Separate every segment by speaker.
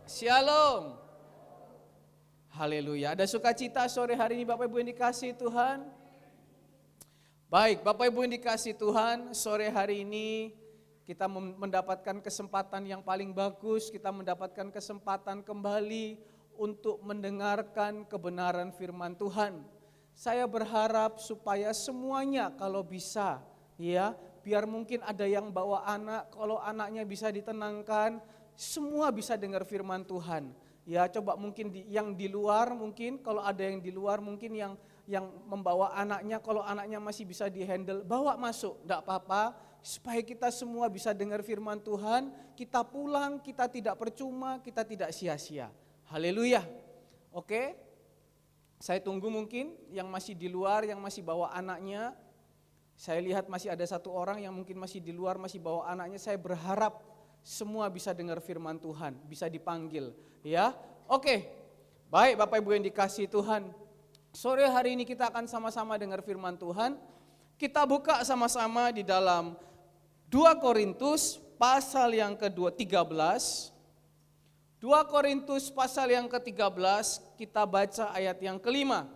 Speaker 1: Shalom. Haleluya. Ada sukacita sore hari ini Bapak Ibu yang dikasihi Tuhan? Baik, Bapak Ibu yang dikasihi Tuhan, sore hari ini kita mendapatkan kesempatan yang paling bagus, kita mendapatkan kesempatan kembali untuk mendengarkan kebenaran firman Tuhan. Saya berharap supaya semuanya kalau bisa, ya, biar mungkin ada yang bawa anak, kalau anaknya bisa ditenangkan, semua bisa dengar firman Tuhan. Ya, coba mungkin yang di luar, mungkin kalau ada yang di luar, mungkin yang membawa anaknya, kalau anaknya masih bisa dihandle, bawa masuk, enggak apa-apa, supaya kita semua bisa dengar firman Tuhan, kita pulang, kita tidak percuma, kita tidak sia-sia. Haleluya. Oke? Saya tunggu mungkin yang masih di luar, yang masih bawa anaknya. Saya lihat masih ada satu orang yang mungkin masih di luar, masih bawa anaknya. Saya berharap semua bisa dengar firman Tuhan, bisa dipanggil, ya. Oke, baik Bapak Ibu yang dikasihi Tuhan. Sore hari ini kita akan sama-sama dengar firman Tuhan. Kita buka sama-sama di dalam 2 Korintus pasal yang ke-13. 2 Korintus pasal yang ke-13, kita baca ayat yang ke-5.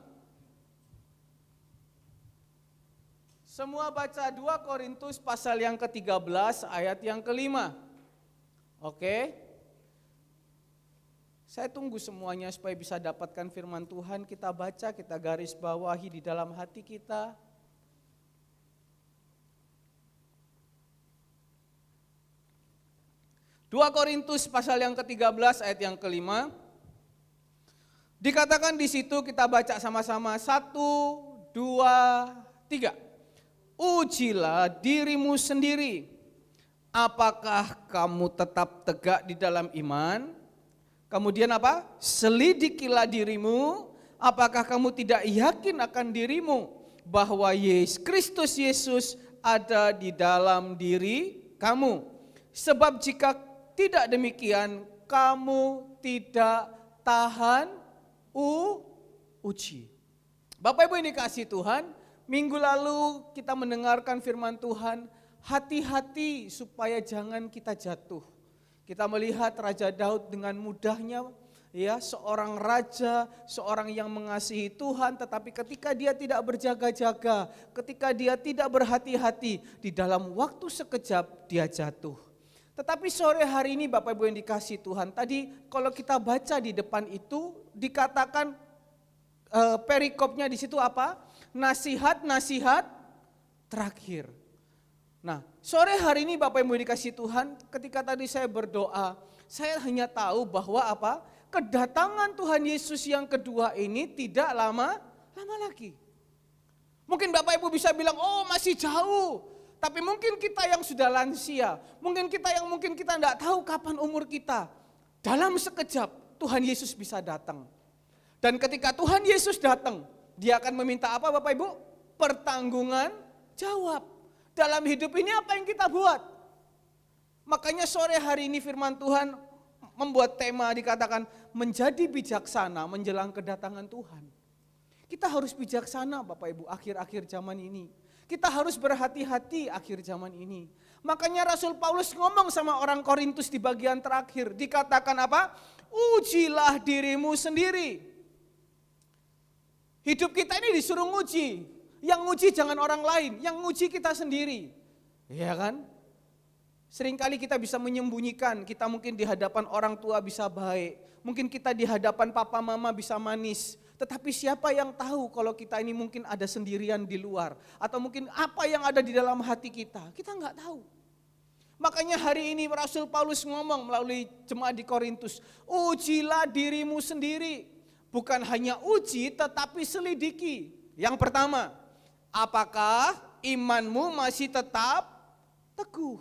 Speaker 1: Semua baca 2 Korintus pasal yang ke-13 ayat yang ke-5. Oke, saya tunggu semuanya supaya bisa dapatkan firman Tuhan, kita baca, kita garis bawahi di dalam hati kita. Dua Korintus pasal yang ke-13 ayat yang ke-5. Dikatakan di situ, kita baca sama-sama, 1, 2, 3. Ujilah dirimu sendiri. Apakah kamu tetap tegak di dalam iman? Kemudian apa? Selidikilah dirimu, apakah kamu tidak yakin akan dirimu bahwa Kristus Yesus ada di dalam diri kamu? Sebab jika tidak demikian, kamu tidak tahan uji. Bapak Ibu yang dikasihi Tuhan, minggu lalu kita mendengarkan firman Tuhan. Hati-hati supaya jangan kita jatuh. Kita melihat Raja Daud dengan mudahnya, ya, seorang raja, seorang yang mengasihi Tuhan, tetapi ketika dia tidak berjaga-jaga, ketika dia tidak berhati-hati, di dalam waktu sekejap dia jatuh. Tetapi sore hari ini Bapak Ibu yang dikasihi Tuhan, tadi kalau kita baca di depan itu dikatakan perikopnya di situ apa? Nasihat-nasihat terakhir. Nah, sore hari ini Bapak Ibu dikasihi Tuhan, ketika tadi saya berdoa, saya hanya tahu bahwa apa? Kedatangan Tuhan Yesus yang kedua ini tidak lama lagi. Mungkin Bapak Ibu bisa bilang, oh masih jauh. Tapi mungkin kita yang sudah lansia, mungkin kita enggak tahu kapan umur kita. Dalam sekejap Tuhan Yesus bisa datang. Dan ketika Tuhan Yesus datang, dia akan meminta apa Bapak Ibu? Pertanggungan jawab. Dalam hidup ini apa yang kita buat? Makanya sore hari ini firman Tuhan membuat tema dikatakan menjadi bijaksana menjelang kedatangan Tuhan. Kita harus bijaksana Bapak Ibu akhir-akhir zaman ini. Kita harus berhati-hati akhir zaman ini. Makanya Rasul Paulus ngomong sama orang Korintus di bagian terakhir. Dikatakan apa? Ujilah dirimu sendiri. Hidup kita ini disuruh nguji. Yang nguji jangan orang lain, yang nguji kita sendiri. Iya kan? Seringkali kita bisa menyembunyikan, kita mungkin di hadapan orang tua bisa baik. Mungkin kita di hadapan papa mama bisa manis. Tetapi siapa yang tahu kalau kita ini mungkin ada sendirian di luar. Atau mungkin apa yang ada di dalam hati kita enggak tahu. Makanya hari ini Rasul Paulus ngomong melalui jemaat di Korintus. Ujilah dirimu sendiri. Bukan hanya uji tetapi selidiki. Yang pertama, apakah imanmu masih tetap teguh?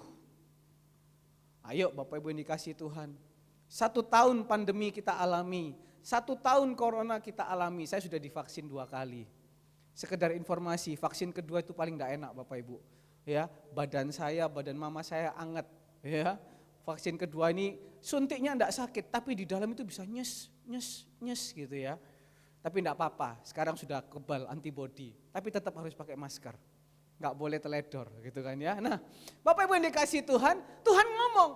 Speaker 1: Ayo Bapak Ibu yang dikasihi Tuhan. 1 tahun pandemi kita alami. 1 tahun corona kita alami. Saya sudah divaksin 2 kali. Sekedar informasi, vaksin kedua itu paling enggak enak Bapak Ibu. Ya, badan mama saya anget. Ya, vaksin kedua ini suntiknya enggak sakit, tapi di dalam itu bisa nyes gitu ya. Tapi enggak apa-apa, sekarang sudah kebal antibody, tapi tetap harus pakai masker. Enggak boleh teledor gitu kan ya. Nah, Bapak Ibu yang dikasihi Tuhan, Tuhan ngomong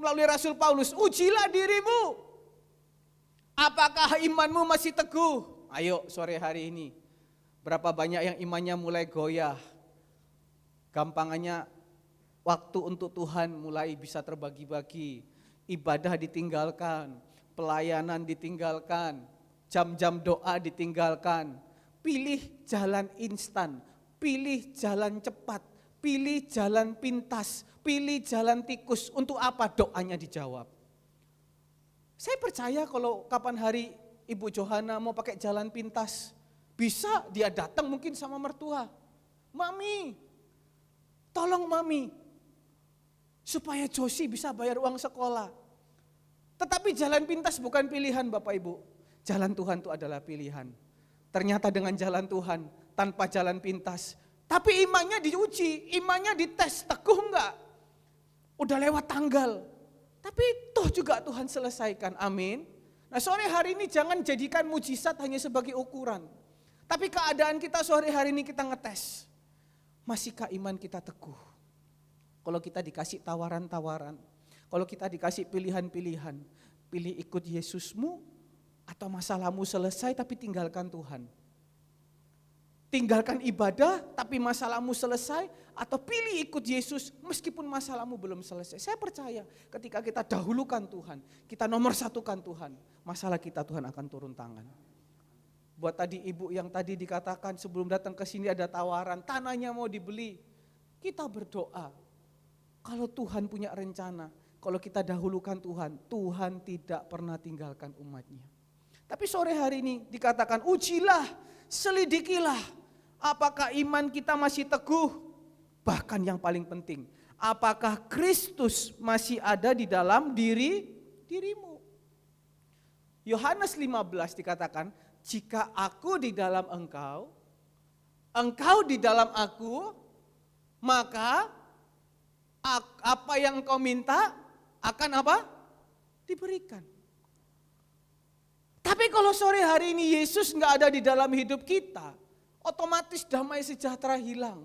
Speaker 1: melalui Rasul Paulus, ujilah dirimu. Apakah imanmu masih teguh? Ayo sore hari ini. Berapa banyak yang imannya mulai goyah. Gampangannya waktu untuk Tuhan mulai bisa terbagi-bagi. Ibadah ditinggalkan, pelayanan ditinggalkan, jam-jam doa ditinggalkan. Pilih jalan instan, pilih jalan cepat, pilih jalan pintas, pilih jalan tikus. Untuk apa doanya dijawab? Saya percaya kalau kapan hari Ibu Johana mau pakai jalan pintas, bisa dia datang mungkin sama mertua. Mami, tolong mami, supaya Josie bisa bayar uang sekolah. Tetapi jalan pintas bukan pilihan Bapak Ibu. Jalan Tuhan itu adalah pilihan. Ternyata dengan jalan Tuhan, tanpa jalan pintas. Tapi imannya diuji, imannya dites, teguh enggak? Udah lewat tanggal. Tapi toh juga Tuhan selesaikan, amin. Nah sore hari ini jangan jadikan mujizat hanya sebagai ukuran. Tapi keadaan kita sore hari ini kita ngetes. Masihkah iman kita teguh? Kalau kita dikasih tawaran-tawaran, kalau kita dikasih pilihan-pilihan, pilih ikut Yesusmu atau masalahmu selesai tapi tinggalkan Tuhan. Tinggalkan ibadah tapi masalahmu selesai, atau pilih ikut Yesus meskipun masalahmu belum selesai. Saya percaya ketika kita dahulukan Tuhan, kita nomor satukan Tuhan, masalah kita Tuhan akan turun tangan. Buat tadi ibu yang tadi dikatakan sebelum datang ke sini ada tawaran, tanahnya mau dibeli. Kita berdoa, kalau Tuhan punya rencana, kalau kita dahulukan Tuhan, Tuhan tidak pernah tinggalkan umatnya. Tapi sore hari ini dikatakan ujilah, selidikilah. Apakah iman kita masih teguh? Bahkan yang paling penting, apakah Kristus masih ada di dalam dirimu? Yohanes 15 dikatakan, jika aku di dalam engkau, engkau di dalam aku, maka apa yang engkau minta akan apa? Diberikan. Tapi kalau sore hari ini Yesus enggak ada di dalam hidup kita, otomatis damai sejahtera hilang.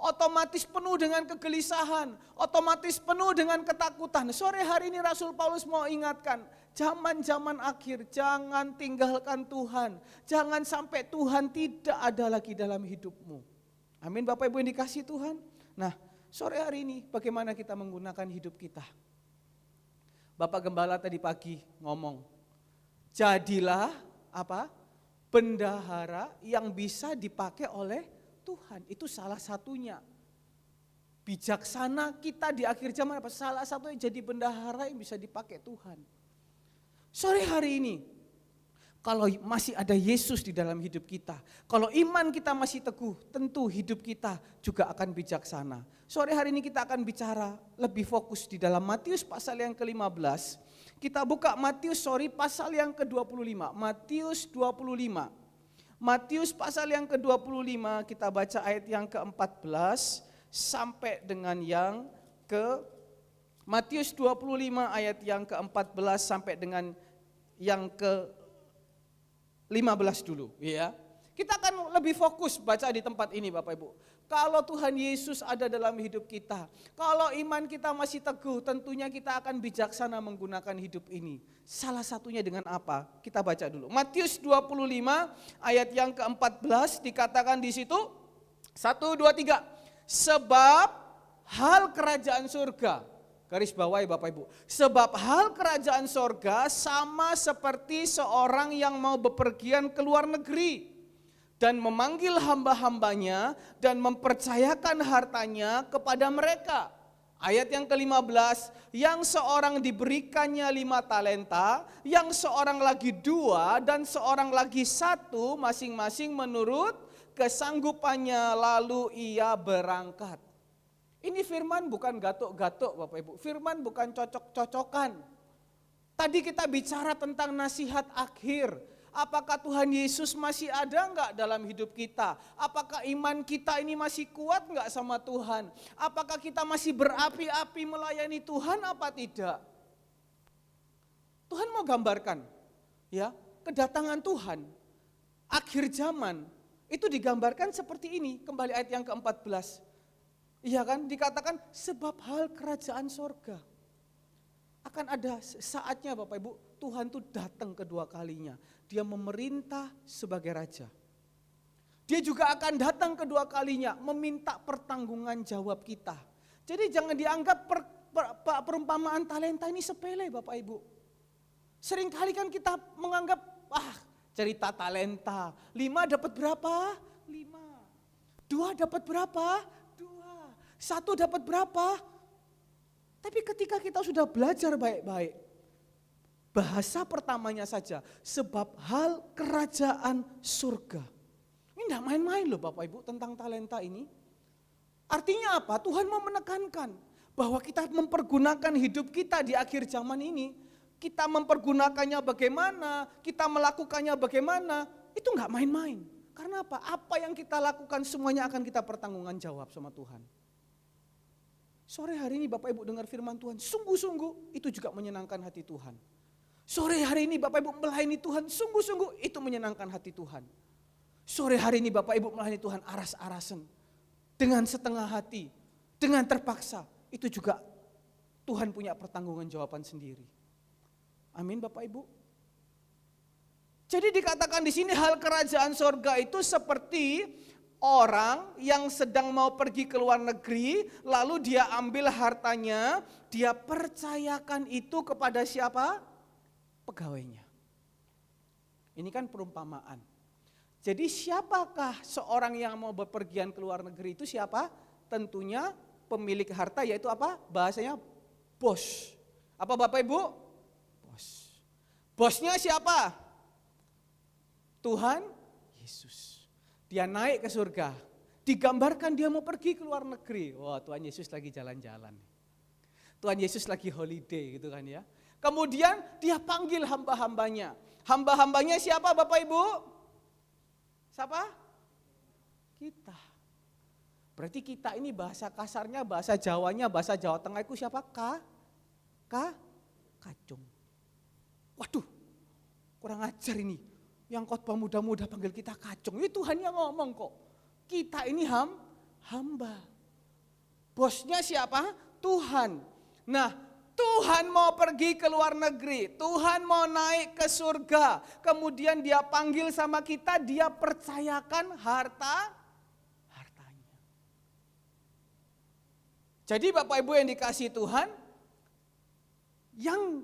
Speaker 1: Otomatis penuh dengan kegelisahan, otomatis penuh dengan ketakutan. Sore hari ini Rasul Paulus mau ingatkan, zaman-zaman akhir jangan tinggalkan Tuhan. Jangan sampai Tuhan tidak ada lagi dalam hidupmu. Amin Bapak Ibu yang dikasihi Tuhan. Nah sore hari ini bagaimana kita menggunakan hidup kita. Bapak Gembala tadi pagi ngomong, jadilah apa? Bendahara yang bisa dipakai oleh Tuhan. Itu salah satunya. Bijaksana kita di akhir zaman apa? Salah satunya jadi bendahara yang bisa dipakai Tuhan. Sore hari ini, kalau masih ada Yesus di dalam hidup kita, kalau iman kita masih teguh, tentu hidup kita juga akan bijaksana. Sore hari ini kita akan bicara lebih fokus di dalam Matius pasal yang ke-15. Kita buka pasal yang ke-25, Matius 25. Matius pasal yang ke-25 kita baca ayat yang ke-14 sampai dengan yang Matius 25 ayat yang ke-14 sampai dengan yang ke-15 dulu ya. Kita akan lebih fokus baca di tempat ini Bapak Ibu. Kalau Tuhan Yesus ada dalam hidup kita, kalau iman kita masih teguh, tentunya kita akan bijaksana menggunakan hidup ini. Salah satunya dengan apa? Kita baca dulu. Matius 25 ayat yang ke-14 dikatakan di situ, 1, 2, 3. Sebab hal kerajaan surga, garis bawahi Bapak Ibu. Sebab hal kerajaan surga sama seperti seorang yang mau bepergian ke luar negeri dan memanggil hamba-hambanya dan mempercayakan hartanya kepada mereka. Ayat yang ke-15, yang seorang diberikannya 5 talenta, yang seorang lagi 2 dan seorang lagi 1, masing-masing menurut kesanggupannya, lalu ia berangkat. Ini firman bukan gatuk-gatuk Bapak Ibu, firman bukan cocok-cocokan. Tadi kita bicara tentang nasihat akhir. Apakah Tuhan Yesus masih ada enggak dalam hidup kita? Apakah iman kita ini masih kuat enggak sama Tuhan? Apakah kita masih berapi-api melayani Tuhan apa tidak? Tuhan mau gambarkan ya, kedatangan Tuhan akhir zaman itu digambarkan seperti ini. Kembali ayat yang ke-14. Iya kan, dikatakan sebab hal kerajaan sorga. Akan ada saatnya Bapak Ibu, Tuhan tuh datang kedua kalinya. Dia memerintah sebagai raja. Dia juga akan datang kedua kalinya meminta pertanggungan jawab kita. Jadi jangan dianggap perumpamaan talenta ini sepele Bapak Ibu. Seringkali kan kita menganggap, cerita talenta, 5 dapat berapa? 5. 2 dapat berapa? 2. 1 dapat berapa? Tapi ketika kita sudah belajar baik-baik, bahasa pertamanya saja, sebab hal kerajaan surga. Ini tidak main-main loh Bapak Ibu tentang talenta ini. Artinya apa? Tuhan mau menekankan bahwa kita mempergunakan hidup kita di akhir zaman ini, kita mempergunakannya bagaimana, kita melakukannya bagaimana, itu enggak main-main. Karena apa? Apa yang kita lakukan semuanya akan kita pertanggungan jawab sama Tuhan. Sore hari ini Bapak Ibu dengar firman Tuhan, sungguh-sungguh itu juga menyenangkan hati Tuhan. Sore hari ini Bapak Ibu melayani Tuhan, sungguh-sungguh itu menyenangkan hati Tuhan. Sore hari ini Bapak Ibu melayani Tuhan aras-arasan, dengan setengah hati, dengan terpaksa, itu juga Tuhan punya pertanggungan jawaban sendiri. Amin Bapak Ibu. Jadi dikatakan di sini hal kerajaan sorga itu seperti orang yang sedang mau pergi ke luar negeri, lalu dia ambil hartanya, dia percayakan itu kepada siapa? Pegawainya. Ini kan perumpamaan. Jadi siapakah seorang yang mau bepergian ke luar negeri itu siapa? Tentunya pemilik harta, yaitu apa? Bahasanya bos. Apa Bapak Ibu? Bos. Bosnya siapa? Tuhan Yesus. Dia naik ke surga. Digambarkan dia mau pergi ke luar negeri. Wah, Tuhan Yesus lagi jalan-jalan. Tuhan Yesus lagi holiday gitu kan ya. Kemudian dia panggil hamba-hambanya. Hamba-hambanya siapa Bapak Ibu? Siapa? Kita. Berarti kita ini bahasa kasarnya, bahasa Jawanya, bahasa Jawa Tengah itu siapa? Kacung. Waduh, kurang ajar ini. Yang khotbah muda-muda panggil kita kacung. Ini Tuhan yang ngomong kok. Kita ini hamba. Bosnya siapa? Tuhan. Nah, Tuhan mau pergi ke luar negeri. Tuhan mau naik ke surga. Kemudian dia panggil sama kita, dia percayakan hartanya. Jadi Bapak Ibu yang dikasihi Tuhan, yang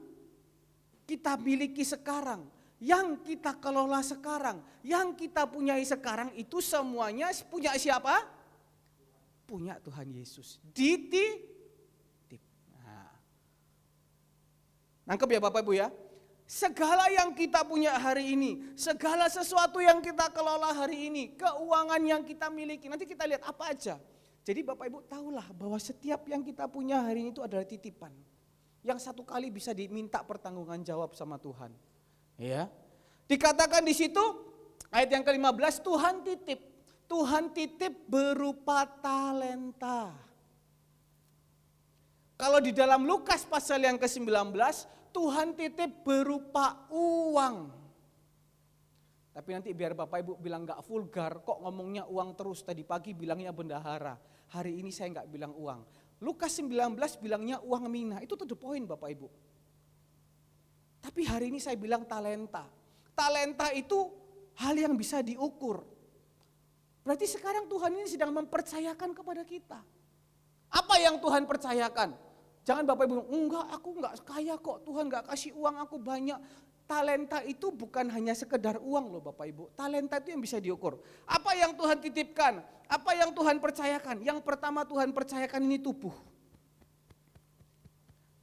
Speaker 1: kita miliki sekarang, yang kita kelola sekarang, yang kita punyai sekarang itu semuanya punya siapa? Punya Tuhan Yesus. Dititip. Nangkep ya Bapak Ibu ya? Segala yang kita punya hari ini, segala sesuatu yang kita kelola hari ini, keuangan yang kita miliki, nanti kita lihat apa aja. Jadi Bapak Ibu tahulah bahwa setiap yang kita punya hari ini itu adalah titipan. Yang satu kali bisa diminta pertanggungan jawab sama Tuhan. Ya. Dikatakan di situ ayat yang ke-15 Tuhan titip. Tuhan titip berupa talenta. Kalau di dalam Lukas pasal yang ke-19 Tuhan titip berupa uang. Tapi nanti biar Bapak Ibu bilang gak vulgar, kok ngomongnya uang terus, tadi pagi bilangnya bendahara. Hari ini saya gak bilang uang. Lukas 19 bilangnya uang mina, itu to the point Bapak Ibu. Tapi hari ini saya bilang talenta. Talenta itu hal yang bisa diukur. Berarti sekarang Tuhan ini sedang mempercayakan kepada kita. Apa yang Tuhan percayakan? Jangan Bapak Ibu, enggak aku enggak kaya kok, Tuhan enggak kasih uang aku banyak. Talenta itu bukan hanya sekedar uang loh Bapak Ibu. Talenta itu yang bisa diukur. Apa yang Tuhan titipkan? Apa yang Tuhan percayakan? Yang pertama Tuhan percayakan ini tubuh.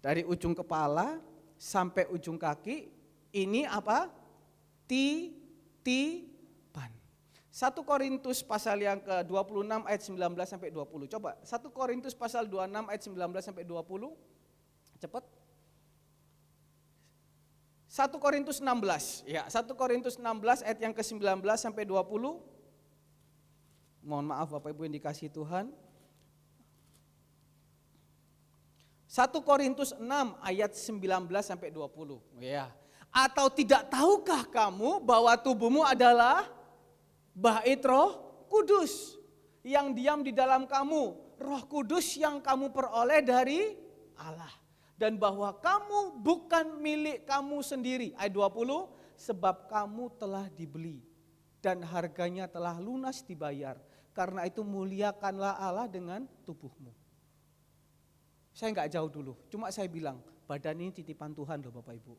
Speaker 1: Dari ujung kepala sampai ujung kaki, ini apa? Titipan. 1 Korintus pasal yang ke-26 ayat 19 sampai 20. Coba 1 Korintus pasal 26 ayat 19 sampai 20. Cepat. 1 Korintus 16. Ya, 1 Korintus 16 ayat yang ke-19 sampai 20. Mohon maaf Bapak Ibu yang dikasihi Tuhan. 1 Korintus 6 ayat 19 sampai 20. Ya. Atau tidak tahukah kamu bahwa tubuhmu adalah bait Roh Kudus yang diam di dalam kamu, Roh Kudus yang kamu peroleh dari Allah. Dan bahwa kamu bukan milik kamu sendiri. Ayat 20, sebab kamu telah dibeli dan harganya telah lunas dibayar. Karena itu muliakanlah Allah dengan tubuhmu. Saya enggak jauh dulu, cuma saya bilang badan ini titipan Tuhan loh Bapak Ibu.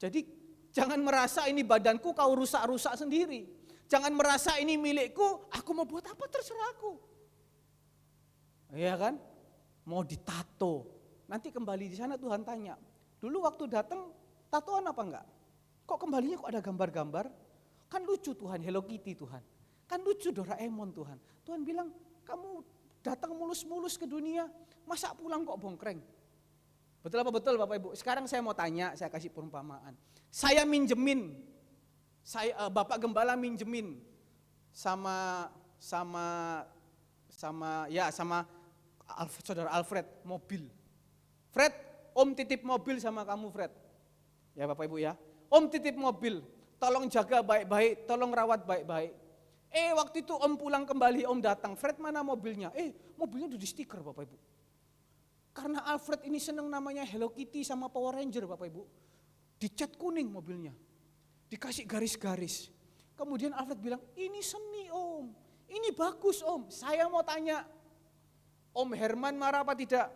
Speaker 1: Jadi jangan merasa ini badanku kau rusak-rusak sendiri. Jangan merasa ini milikku, aku mau buat apa terserah aku. Iya kan? Mau ditato. Nanti kembali di sana Tuhan tanya, dulu waktu datang tatoan apa enggak? Kok kembalinya kok ada gambar-gambar? Kan lucu Tuhan, Hello Kitty Tuhan. Kan lucu Doraemon Tuhan. Tuhan bilang, kamu datang mulus-mulus ke dunia, masa pulang kok bongkreng? Betul apa betul Bapak Ibu? Sekarang saya mau tanya, saya kasih perumpamaan. Saya minjemin, Bapak Gembala minjemin sama saudara Alfred mobil. Fred, Om titip mobil sama kamu Fred. Ya Bapak Ibu ya. Om titip mobil, tolong jaga baik-baik, tolong rawat baik-baik. Waktu itu Om pulang kembali, Om datang, Fred mana mobilnya? Mobilnya udah di stiker Bapak Ibu. Karena Alfred ini seneng namanya Hello Kitty sama Power Ranger Bapak Ibu. Dicat kuning mobilnya, dikasih garis-garis. Kemudian Alfred bilang, ini seni Om, ini bagus Om. Saya mau tanya, Om Herman marah apa tidak?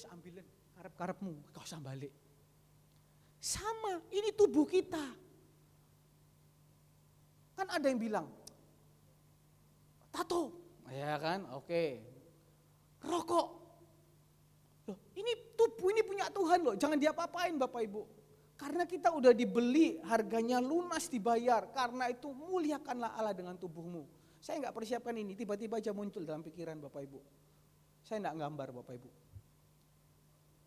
Speaker 1: Ambilin karep-karepmu, kau usah balik. Sama, ini tubuh kita. Kan ada yang bilang, tato, ya kan, oke. Rokok, loh, ini tubuh ini punya Tuhan loh, jangan diapa-apain Bapak Ibu. Karena kita udah dibeli, harganya lunas dibayar, karena itu muliakanlah Allah dengan tubuhmu. Saya enggak persiapkan ini, tiba-tiba aja muncul dalam pikiran Bapak Ibu. Saya enggak gambar Bapak Ibu.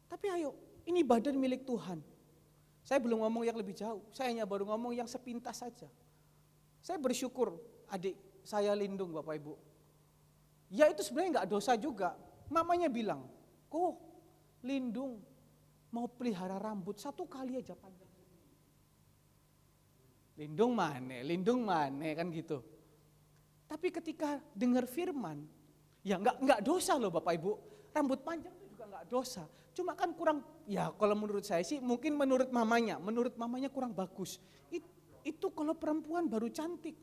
Speaker 1: Tapi ayo, ini badan milik Tuhan. Saya belum ngomong yang lebih jauh, saya hanya baru ngomong yang sepintas saja. Saya bersyukur adik saya Lindung Bapak Ibu. Ya itu sebenarnya enggak dosa juga. Mamanya bilang, kok Lindung mau pelihara rambut 1 kali aja panjang. Lindung mana kan gitu. Tapi ketika dengar firman, ya enggak dosa loh Bapak Ibu. Rambut panjang itu juga enggak dosa. Cuma kan kurang, ya kalau menurut saya sih mungkin menurut mamanya kurang bagus. Itu kalau perempuan baru cantik.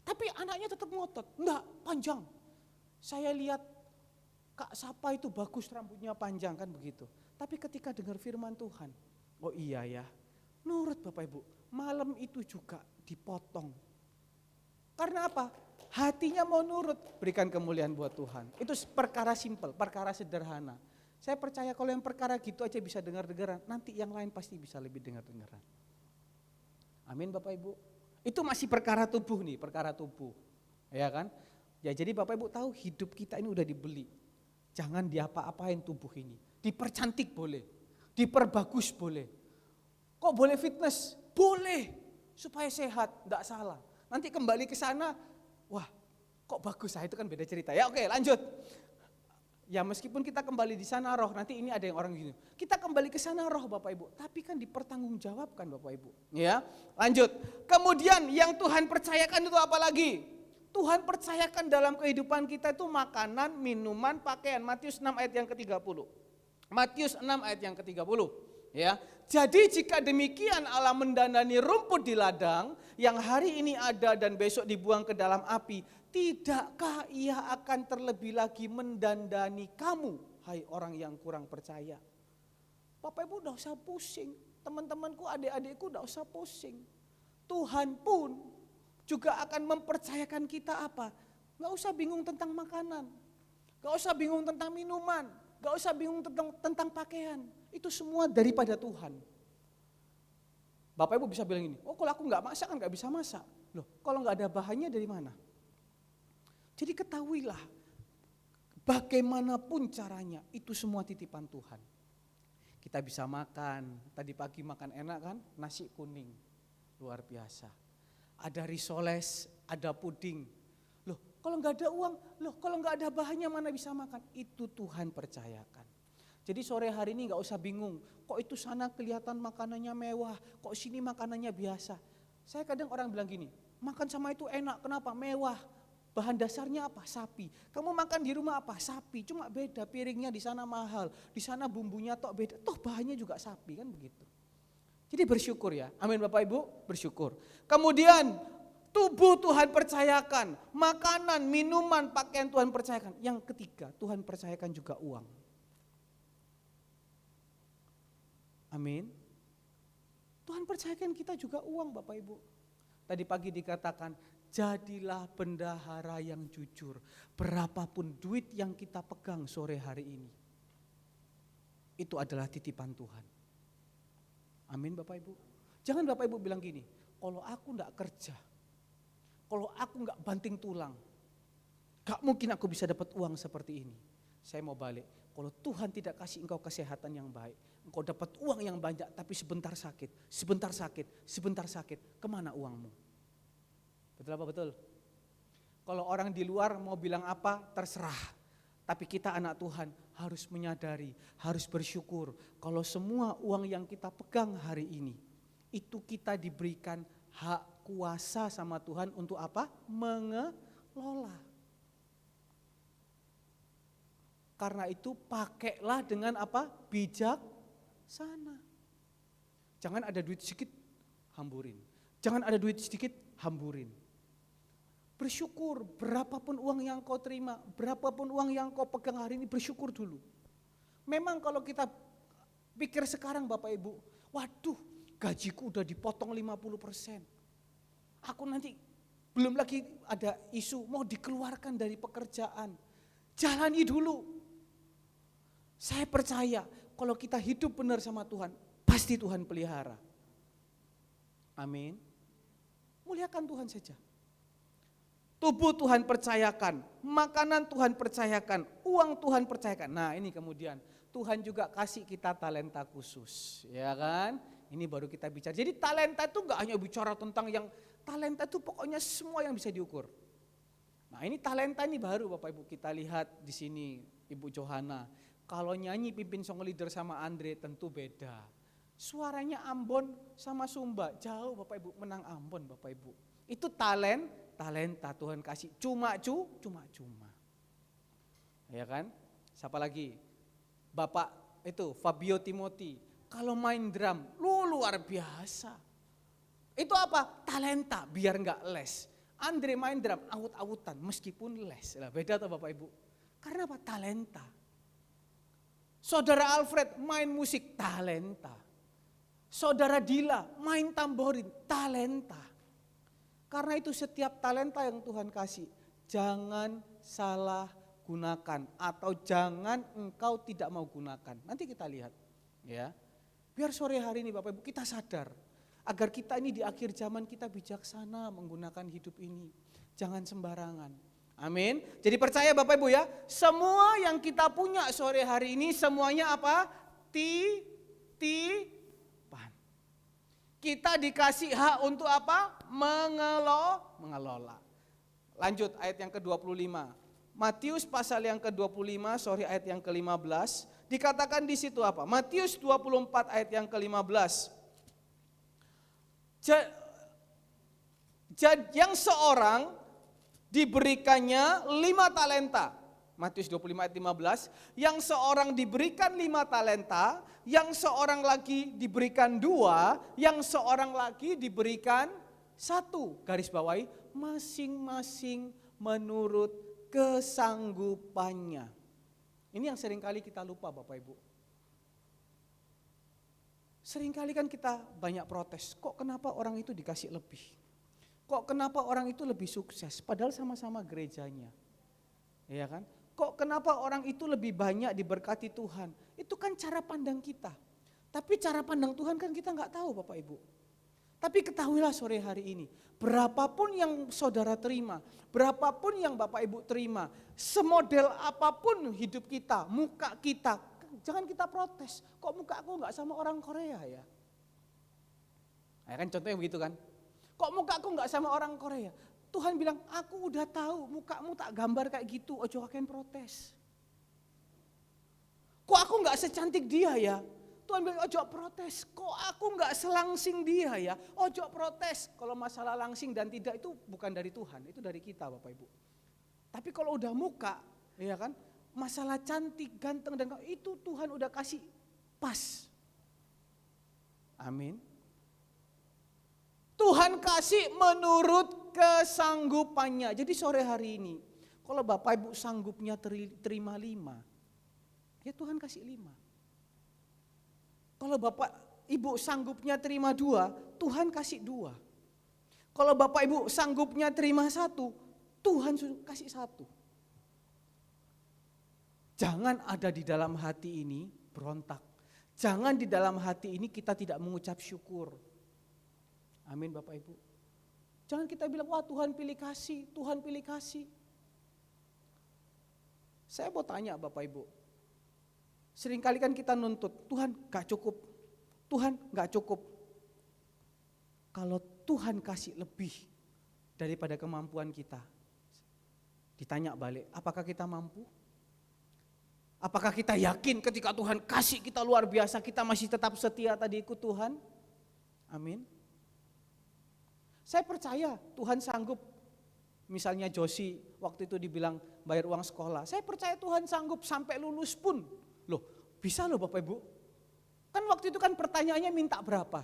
Speaker 1: Tapi anaknya tetap ngotot, enggak panjang. Saya lihat Kak Sapa itu bagus rambutnya panjang kan begitu. Tapi ketika dengar firman Tuhan, oh iya ya, nurut Bapak Ibu. Malam itu juga dipotong. Karena apa? Hatinya mau nurut, berikan kemuliaan buat Tuhan. Itu perkara simpel, perkara sederhana. Saya percaya kalau yang perkara gitu aja bisa dengar-dengaran, nanti yang lain pasti bisa lebih dengar-dengaran. Amin Bapak Ibu. Itu masih perkara tubuh nih, perkara tubuh. Ya kan? Ya jadi Bapak Ibu tahu hidup kita ini udah dibeli. Jangan diapa-apain tubuh ini. Dipercantik boleh, diperbagus boleh. Kok boleh fitness? Boleh, supaya sehat, enggak salah. Nanti kembali ke sana, wah kok bagus, itu kan beda cerita. Ya oke lanjut. Ya meskipun kita kembali di sana roh, nanti ini ada yang orang gini. Kita kembali ke sana roh Bapak Ibu, tapi kan dipertanggungjawabkan Bapak Ibu. Ya, lanjut. Kemudian yang Tuhan percayakan itu apa lagi? Tuhan percayakan dalam kehidupan kita itu makanan, minuman, pakaian. Matius 6 ayat yang ke-30. Matius 6 ayat yang ke-30. Ya, jadi jika demikian Allah mendandani rumput di ladang yang hari ini ada dan besok dibuang ke dalam api, tidakkah ia akan terlebih lagi mendandani kamu, hai orang yang kurang percaya? Bapak Ibu udah usah pusing, teman-temanku, adik-adikku udah usah pusing. Tuhan pun juga akan mempercayakan kita apa? Gak usah bingung tentang makanan, gak usah bingung tentang minuman, gak usah bingung tentang pakaian. Itu semua daripada Tuhan. Bapak Ibu bisa bilang ini, oh kalau aku gak masak kan gak bisa masak. Loh kalau gak ada bahannya dari mana? Jadi ketahuilah, bagaimanapun caranya, itu semua titipan Tuhan. Kita bisa makan, tadi pagi makan enak kan, nasi kuning, luar biasa. Ada risoles, ada puding. Loh kalau gak ada uang, loh kalau gak ada bahannya mana bisa makan? Itu Tuhan percayakan. Jadi sore hari ini gak usah bingung, kok itu sana kelihatan makanannya mewah, kok sini makanannya biasa. Saya kadang orang bilang gini, makan sama itu enak, kenapa? Mewah. Bahan dasarnya apa? Sapi. Kamu makan di rumah apa? Sapi. Cuma beda piringnya di sana mahal, di sana bumbunya tok beda. Toh bahannya juga sapi kan begitu. Jadi bersyukur ya. Amin Bapak Ibu, bersyukur. Kemudian tubuh Tuhan percayakan, makanan, minuman, pakaian Tuhan percayakan. Yang ketiga, Tuhan percayakan juga uang. Amin. Tuhan percayakan kita juga uang Bapak Ibu. Tadi pagi dikatakan, jadilah bendahara yang jujur. Berapapun duit yang kita pegang sore hari ini, itu adalah titipan Tuhan. Amin Bapak Ibu. Jangan Bapak Ibu bilang gini, kalau aku enggak kerja, kalau aku enggak banting tulang, gak mungkin aku bisa dapat uang seperti ini. Saya mau balik, kalau Tuhan tidak kasih engkau kesehatan yang baik, engkau dapat uang yang banyak tapi sebentar sakit, kemana uangmu? Betul apa betul? Kalau orang di luar mau bilang apa, terserah. Tapi kita anak Tuhan harus menyadari, harus bersyukur kalau semua uang yang kita pegang hari ini, itu kita diberikan hak kuasa sama Tuhan untuk apa? Mengelola. Karena itu pakailah dengan apa? Bijaksana. Jangan ada duit sedikit, hamburin. Jangan ada duit sedikit, hamburin. Bersyukur berapapun uang yang kau terima, berapapun uang yang kau pegang hari ini, bersyukur dulu. Memang kalau kita pikir sekarang Bapak Ibu, waduh gajiku udah dipotong 50%. Aku nanti belum lagi ada isu mau dikeluarkan dari pekerjaan. Jalani dulu. Saya percaya kalau kita hidup benar sama Tuhan, pasti Tuhan pelihara. Amin. Muliakan Tuhan saja. Tubuh Tuhan percayakan, makanan Tuhan percayakan, uang Tuhan percayakan. Nah ini kemudian Tuhan juga kasih kita talenta khusus, ya kan? Ini baru kita bicara. Jadi talenta itu gak hanya bicara tentang yang talenta itu pokoknya semua yang bisa diukur. Nah ini talenta ini baru Bapak Ibu kita lihat di sini Ibu Johana. Kalau nyanyi pimpin song leader sama Andre tentu beda. Suaranya Ambon sama Sumba jauh Bapak Ibu, menang Ambon Bapak Ibu. Itu talenta Tuhan kasih cuma. Ya kan? Siapa lagi? Bapak itu Fabio Timothy. Kalau main drum luar biasa. Itu apa? Talenta biar enggak les. Andre main drum awut-awutan meskipun les. Lah beda tuh Bapak Ibu. Karena apa? Talenta. Saudara Alfred main musik, talenta. Saudara Dila main tamborin, talenta. Karena itu setiap talenta yang Tuhan kasih, jangan salah gunakan atau jangan engkau tidak mau gunakan. Nanti kita lihat ya. Biar sore hari ini Bapak Ibu kita sadar, agar kita ini di akhir zaman kita bijaksana menggunakan hidup ini. Jangan sembarangan. Amin. Jadi percaya Bapak Ibu ya, semua yang kita punya sore hari ini semuanya apa? Titipan. Kita dikasih hak untuk apa? Mengelola. Lanjut ayat yang ke-25. Matius pasal yang ke-25, ayat yang ke-15. Dikatakan di situ apa? Matius 24 ayat yang ke-15. Yang seorang diberikannya 5 talenta. Matius 25 ayat 15, yang seorang diberikan 5 talenta, yang seorang lagi diberikan 2, yang seorang lagi diberikan 1. Garis bawahi, masing-masing menurut kesanggupannya. Ini yang seringkali kita lupa Bapak Ibu. Seringkali kan kita banyak protes, kok kenapa orang itu dikasih lebih? Kok kenapa orang itu lebih sukses, padahal sama-sama gerejanya. Iya kan? Kok kenapa orang itu lebih banyak diberkati Tuhan? Itu kan cara pandang kita. Tapi cara pandang Tuhan kan kita nggak tahu Bapak Ibu. Tapi ketahuilah sore hari ini, berapapun yang saudara terima, berapapun yang Bapak Ibu terima, semodel apapun hidup kita, muka kita, jangan kita protes. Kok muka aku nggak sama orang Korea ya? Nah, kan contohnya begitu kan? Kok muka aku nggak sama orang Korea? Tuhan bilang, aku udah tahu mukamu tak gambar kayak gitu, ojo kaken protes. Kok aku nggak secantik dia ya? Tuhan bilang, ojo protes. Kok aku nggak selangsing dia ya? Ojo protes. Kalau masalah langsing dan tidak itu bukan dari Tuhan, itu dari kita Bapak Ibu. Tapi kalau udah muka, ya kan, masalah cantik, ganteng dan itu Tuhan udah kasih pas. Amin. Tuhan kasih menurut kesanggupannya. Jadi sore hari ini, kalau Bapak Ibu sanggupnya terima 5, ya Tuhan kasih 5. Kalau Bapak Ibu sanggupnya terima 2, Tuhan kasih 2. Kalau Bapak Ibu sanggupnya terima 1, Tuhan kasih 1. Jangan ada di dalam hati ini berontak. Jangan di dalam hati ini kita tidak mengucap syukur. Amin Bapak Ibu. Jangan kita bilang, wah Tuhan pilih kasih, Tuhan pilih kasih. Saya mau tanya Bapak Ibu. Seringkali kan kita nuntut, Tuhan gak cukup, Tuhan gak cukup. Kalau Tuhan kasih lebih daripada kemampuan kita, ditanya balik, apakah kita mampu? Apakah kita yakin ketika Tuhan kasih kita luar biasa, kita masih tetap setia tadi ikut Tuhan? Amin. Saya percaya Tuhan sanggup. Misalnya Josi waktu itu dibilang bayar uang sekolah. Saya percaya Tuhan sanggup sampai lulus pun. Loh, bisa loh Bapak Ibu. Kan waktu itu kan pertanyaannya minta berapa?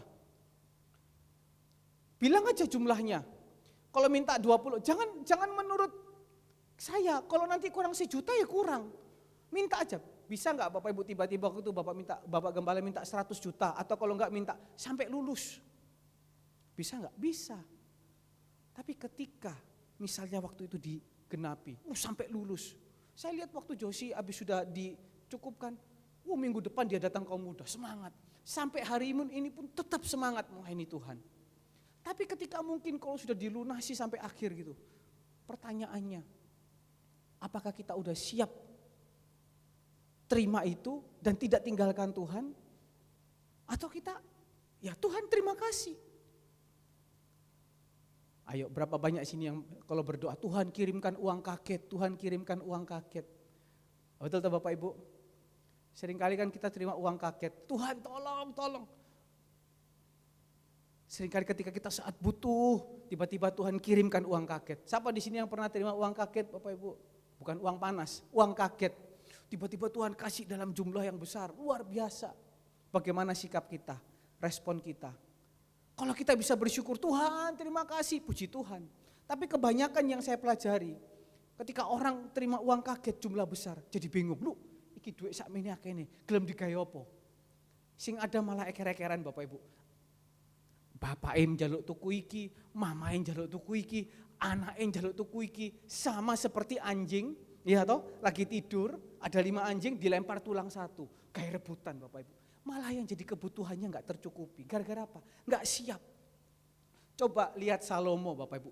Speaker 1: Bilang aja jumlahnya. Kalau minta 20, jangan menurut saya. Kalau nanti kurang 1 juta ya kurang. Minta aja. Bisa enggak Bapak Ibu tiba-tiba waktu itu Bapak Gembala minta 100 juta atau kalau enggak minta sampai lulus. Bisa enggak? Bisa. Tapi ketika misalnya waktu itu digenapi, sampai lulus. Saya lihat waktu Josi habis sudah dicukupkan, minggu depan dia datang kaum muda, semangat. Sampai hari ini pun tetap semangat melayani Tuhan. Tapi ketika mungkin kalau sudah dilunasi sampai akhir gitu, pertanyaannya, apakah kita udah siap terima itu dan tidak tinggalkan Tuhan? Atau kita, ya Tuhan terima kasih. Ayo berapa banyak sini yang kalau berdoa, Tuhan kirimkan uang kaget, Tuhan kirimkan uang kaget. Betul tak Bapak Ibu? Seringkali kan kita terima uang kaget, Tuhan tolong. Seringkali ketika kita saat butuh, tiba-tiba Tuhan kirimkan uang kaget. Siapa di sini yang pernah terima uang kaget Bapak Ibu? Bukan uang panas, uang kaget. Tiba-tiba Tuhan kasih dalam jumlah yang besar, luar biasa. Bagaimana sikap kita, respon kita? Kalau kita bisa bersyukur, Tuhan terima kasih, puji Tuhan. Tapi kebanyakan yang saya pelajari, ketika orang terima uang kaget jumlah besar, jadi bingung. Lu, iki duit sakmene akeh nih, gelem digawe apa? Sing ada malah eker-ekeran Bapak Ibu. Bapake njaluk tuku iki, mamae njaluk tuku iki, anake njaluk tuku iki, sama seperti anjing, ya toh, lagi tidur, ada 5 anjing dilempar tulang 1, kayak rebutan Bapak Ibu. Malah yang jadi kebutuhannya enggak tercukupi. Gara-gara apa? Enggak siap. Coba lihat Salomo Bapak Ibu,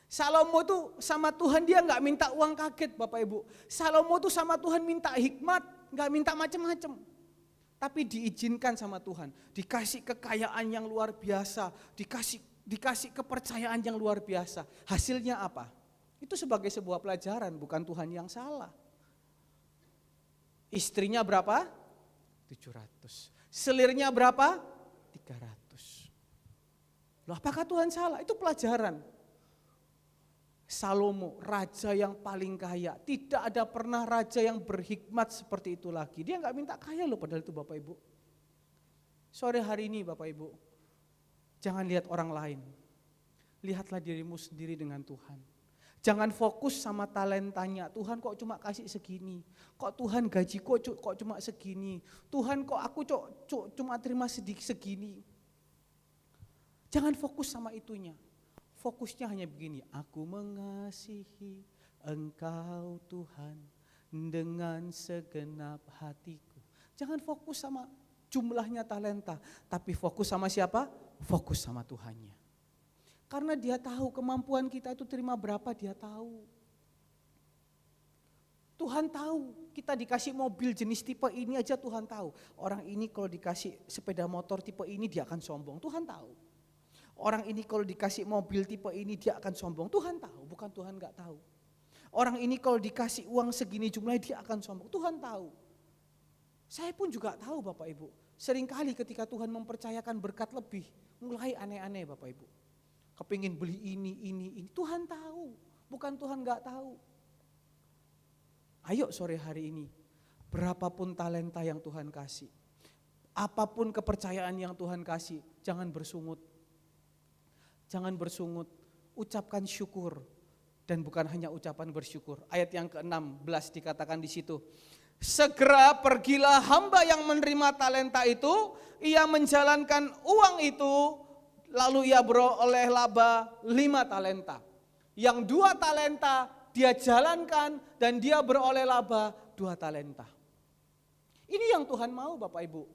Speaker 1: Salomo tuh sama Tuhan dia enggak minta uang kaget Bapak Ibu. Salomo tuh sama Tuhan minta hikmat, enggak minta macam-macam. Tapi diizinkan sama Tuhan, dikasih kekayaan yang luar biasa, dikasih kepercayaan yang luar biasa. Hasilnya apa? Itu sebagai sebuah pelajaran, bukan Tuhan yang salah. Istrinya berapa? 700. Selirnya berapa? 300. Loh, apakah Tuhan salah? Itu pelajaran. Salomo, raja yang paling kaya. Tidak ada pernah raja yang berhikmat seperti itu lagi. Dia enggak minta kaya loh padahal itu Bapak Ibu. Sore hari ini Bapak Ibu, jangan lihat orang lain. Lihatlah dirimu sendiri dengan Tuhan. Jangan fokus sama talentanya, Tuhan kok cuma kasih segini, kok Tuhan gaji kok cuma segini, Tuhan kok aku cuma terima sedikit segini. Jangan fokus sama itunya, fokusnya hanya begini, aku mengasihi Engkau Tuhan dengan segenap hatiku. Jangan fokus sama jumlahnya talenta, tapi fokus sama siapa? Fokus sama Tuhannya. Karena dia tahu kemampuan kita itu terima berapa, dia tahu. Tuhan tahu, kita dikasih mobil jenis tipe ini aja Tuhan tahu. Orang ini kalau dikasih sepeda motor tipe ini dia akan sombong, Tuhan tahu. Orang ini kalau dikasih mobil tipe ini dia akan sombong, Tuhan tahu, bukan Tuhan gak tahu. Orang ini kalau dikasih uang segini jumlahnya dia akan sombong, Tuhan tahu. Saya pun juga tahu Bapak Ibu, seringkali ketika Tuhan mempercayakan berkat lebih, mulai aneh-aneh Bapak Ibu. Kepingin beli ini, Tuhan tahu. Bukan Tuhan gak tahu. Ayo sore hari ini, berapapun talenta yang Tuhan kasih, apapun kepercayaan yang Tuhan kasih, jangan bersungut. Jangan bersungut, ucapkan syukur. Dan bukan hanya ucapan bersyukur. Ayat yang ke-16 dikatakan di situ. Segera pergilah hamba yang menerima talenta itu, ia menjalankan uang itu, lalu ia beroleh laba 5 talenta. Yang 2 talenta dia jalankan dan dia beroleh laba 2 talenta. Ini yang Tuhan mau Bapak Ibu.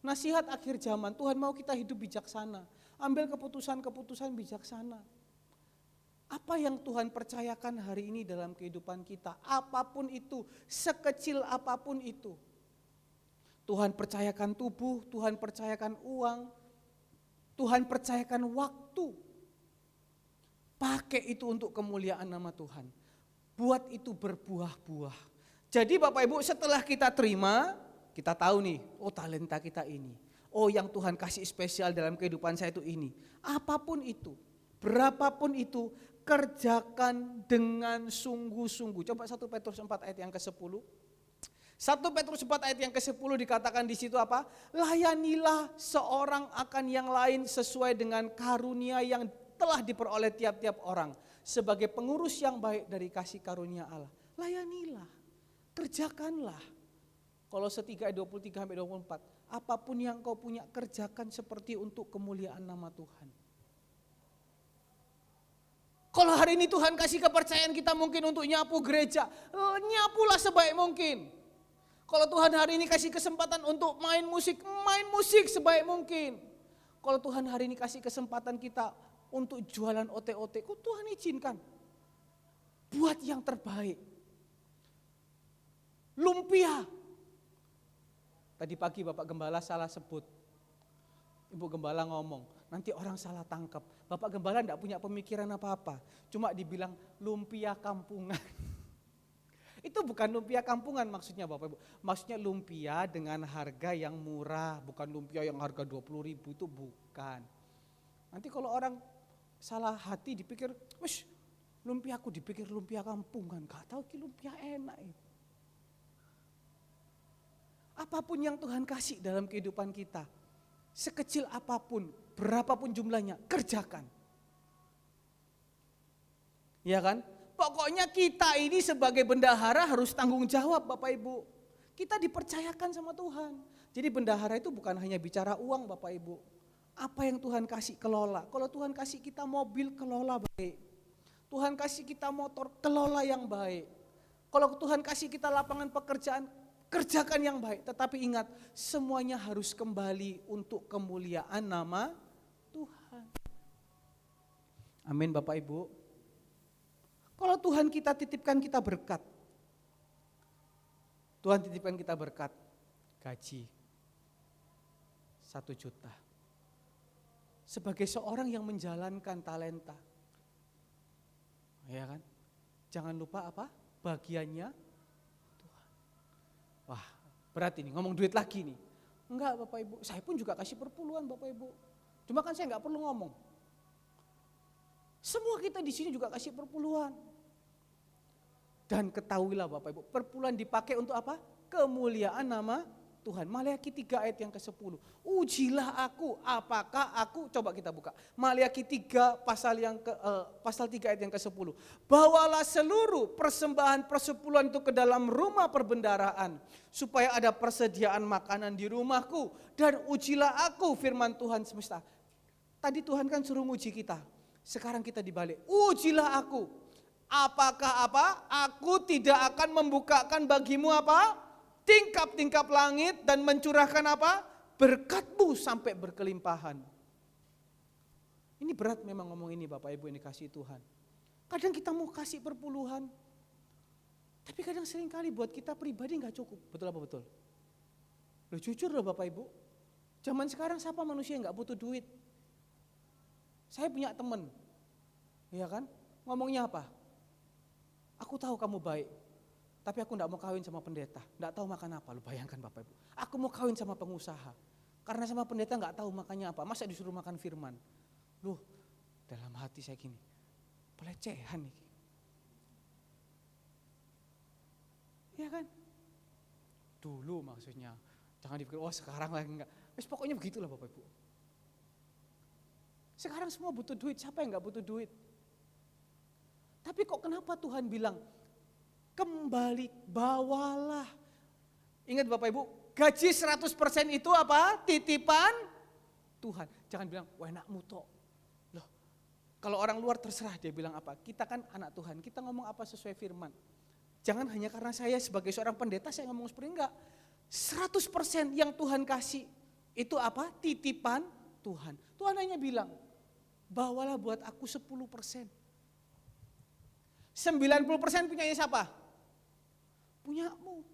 Speaker 1: Nasihat akhir zaman, Tuhan mau kita hidup bijaksana. Ambil keputusan-keputusan bijaksana. Apa yang Tuhan percayakan hari ini dalam kehidupan kita, apapun itu, sekecil apapun itu. Tuhan percayakan tubuh, Tuhan percayakan uang, Tuhan percayakan waktu. Pakai itu untuk kemuliaan nama Tuhan. Buat itu berbuah-buah. Jadi Bapak Ibu, setelah kita terima, kita tahu nih, oh talenta kita ini. Oh yang Tuhan kasih spesial dalam kehidupan saya itu ini. Apapun itu, berapapun itu, kerjakan dengan sungguh-sungguh. Coba 1 Petrus 4 ayat yang ke-10. 1 Petrus 4 ayat yang ke-10 dikatakan di situ apa? Layanilah seorang akan yang lain sesuai dengan karunia yang telah diperoleh tiap-tiap orang sebagai pengurus yang baik dari kasih karunia Allah. Layanilah, kerjakanlah. Kolose 3 ayat 23-24, apapun yang kau punya kerjakan seperti untuk kemuliaan nama Tuhan. Kalau hari ini Tuhan kasih kepercayaan kita mungkin untuk nyapu gereja, nyapulah sebaik mungkin. Kalau Tuhan hari ini kasih kesempatan untuk main musik sebaik mungkin. Kalau Tuhan hari ini kasih kesempatan kita untuk jualan OT-OT, kok Tuhan izinkan. Buat yang terbaik. Lumpia. Tadi pagi Bapak Gembala salah sebut. Ibu Gembala ngomong, nanti orang salah tangkap. Bapak Gembala enggak punya pemikiran apa-apa. Cuma dibilang lumpia kampungan. Itu bukan lumpia kampungan maksudnya Bapak Ibu. Maksudnya lumpia dengan harga yang murah. Bukan lumpia yang harga 20.000, itu bukan. Nanti kalau orang salah hati dipikir, wih lumpia aku dipikir lumpia kampungan, gak tahu ki lumpia enak itu. Apapun yang Tuhan kasih dalam kehidupan kita, sekecil apapun, berapapun jumlahnya, kerjakan. Ya kan? Pokoknya kita ini sebagai bendahara harus tanggung jawab Bapak Ibu. Kita dipercayakan sama Tuhan. Jadi bendahara itu bukan hanya bicara uang Bapak Ibu. Apa yang Tuhan kasih kelola. Kalau Tuhan kasih kita mobil, kelola baik. Tuhan kasih kita motor, kelola yang baik. Kalau Tuhan kasih kita lapangan pekerjaan, kerjakan yang baik. Tetapi ingat, semuanya harus kembali untuk kemuliaan nama Tuhan. Amin Bapak Ibu. Kalau Tuhan kita titipkan kita berkat. Tuhan titipkan kita berkat. Gaji 1 juta. Sebagai seorang yang menjalankan talenta. Ya kan? Jangan lupa apa? Bagiannya Tuhan. Wah, berat ini ngomong duit lagi nih. Enggak Bapak Ibu, saya pun juga kasih perpuluhan Bapak Ibu. Cuma kan saya enggak perlu ngomong. Semua kita di sini juga kasih perpuluhan. Dan ketahuilah Bapak Ibu, perpuluhan dipakai untuk apa? Kemuliaan nama Tuhan. Maleakhi 3 ayat yang ke-10. Ujilah aku, apakah aku, coba kita buka. Maleakhi 3 pasal 3 ayat yang ke-10. Bawalah seluruh persembahan persepuluhan itu ke dalam rumah perbendaharaan, supaya ada persediaan makanan di rumahku, dan ujilah aku, firman Tuhan semesta. Tadi Tuhan kan suruh nguji kita. Sekarang kita dibalik. Ujilah aku. Apakah apa? Aku tidak akan membukakan bagimu apa? Tingkap-tingkap langit dan mencurahkan apa? Berkat-Mu sampai berkelimpahan. Ini berat memang ngomong ini Bapak Ibu, ini kasih Tuhan. Kadang kita mau kasih perpuluhan, tapi kadang seringkali buat kita pribadi gak cukup. Betul apa betul? Loh jujur loh Bapak Ibu, zaman sekarang siapa manusia yang gak butuh duit? Saya punya teman, ya kan? Ngomongnya apa? Aku tahu kamu baik, tapi aku enggak mau kawin sama pendeta, enggak tahu makan apa. Lu bayangkan Bapak Ibu, aku mau kawin sama pengusaha, karena sama pendeta enggak tahu makannya apa, masa disuruh makan firman. Loh, dalam hati saya gini, pelecehan nih. Ya kan? Dulu maksudnya. Jangan dipikir, sekarang lagi enggak. Pokoknya begitulah Bapak Ibu. Sekarang semua butuh duit, siapa yang enggak butuh duit? Tapi kok kenapa Tuhan bilang, kembali bawalah. Ingat Bapak Ibu, gaji 100% itu apa? Titipan Tuhan. Jangan bilang, enakmu tok. Loh, kalau orang luar terserah dia bilang apa. Kita kan anak Tuhan, kita ngomong apa sesuai firman. Jangan hanya karena saya sebagai seorang pendeta saya ngomong seperti enggak. 100% yang Tuhan kasih itu apa? Titipan Tuhan. Tuhan hanya bilang, bawalah buat aku 10%. 90% punyanya siapa? Punyamu.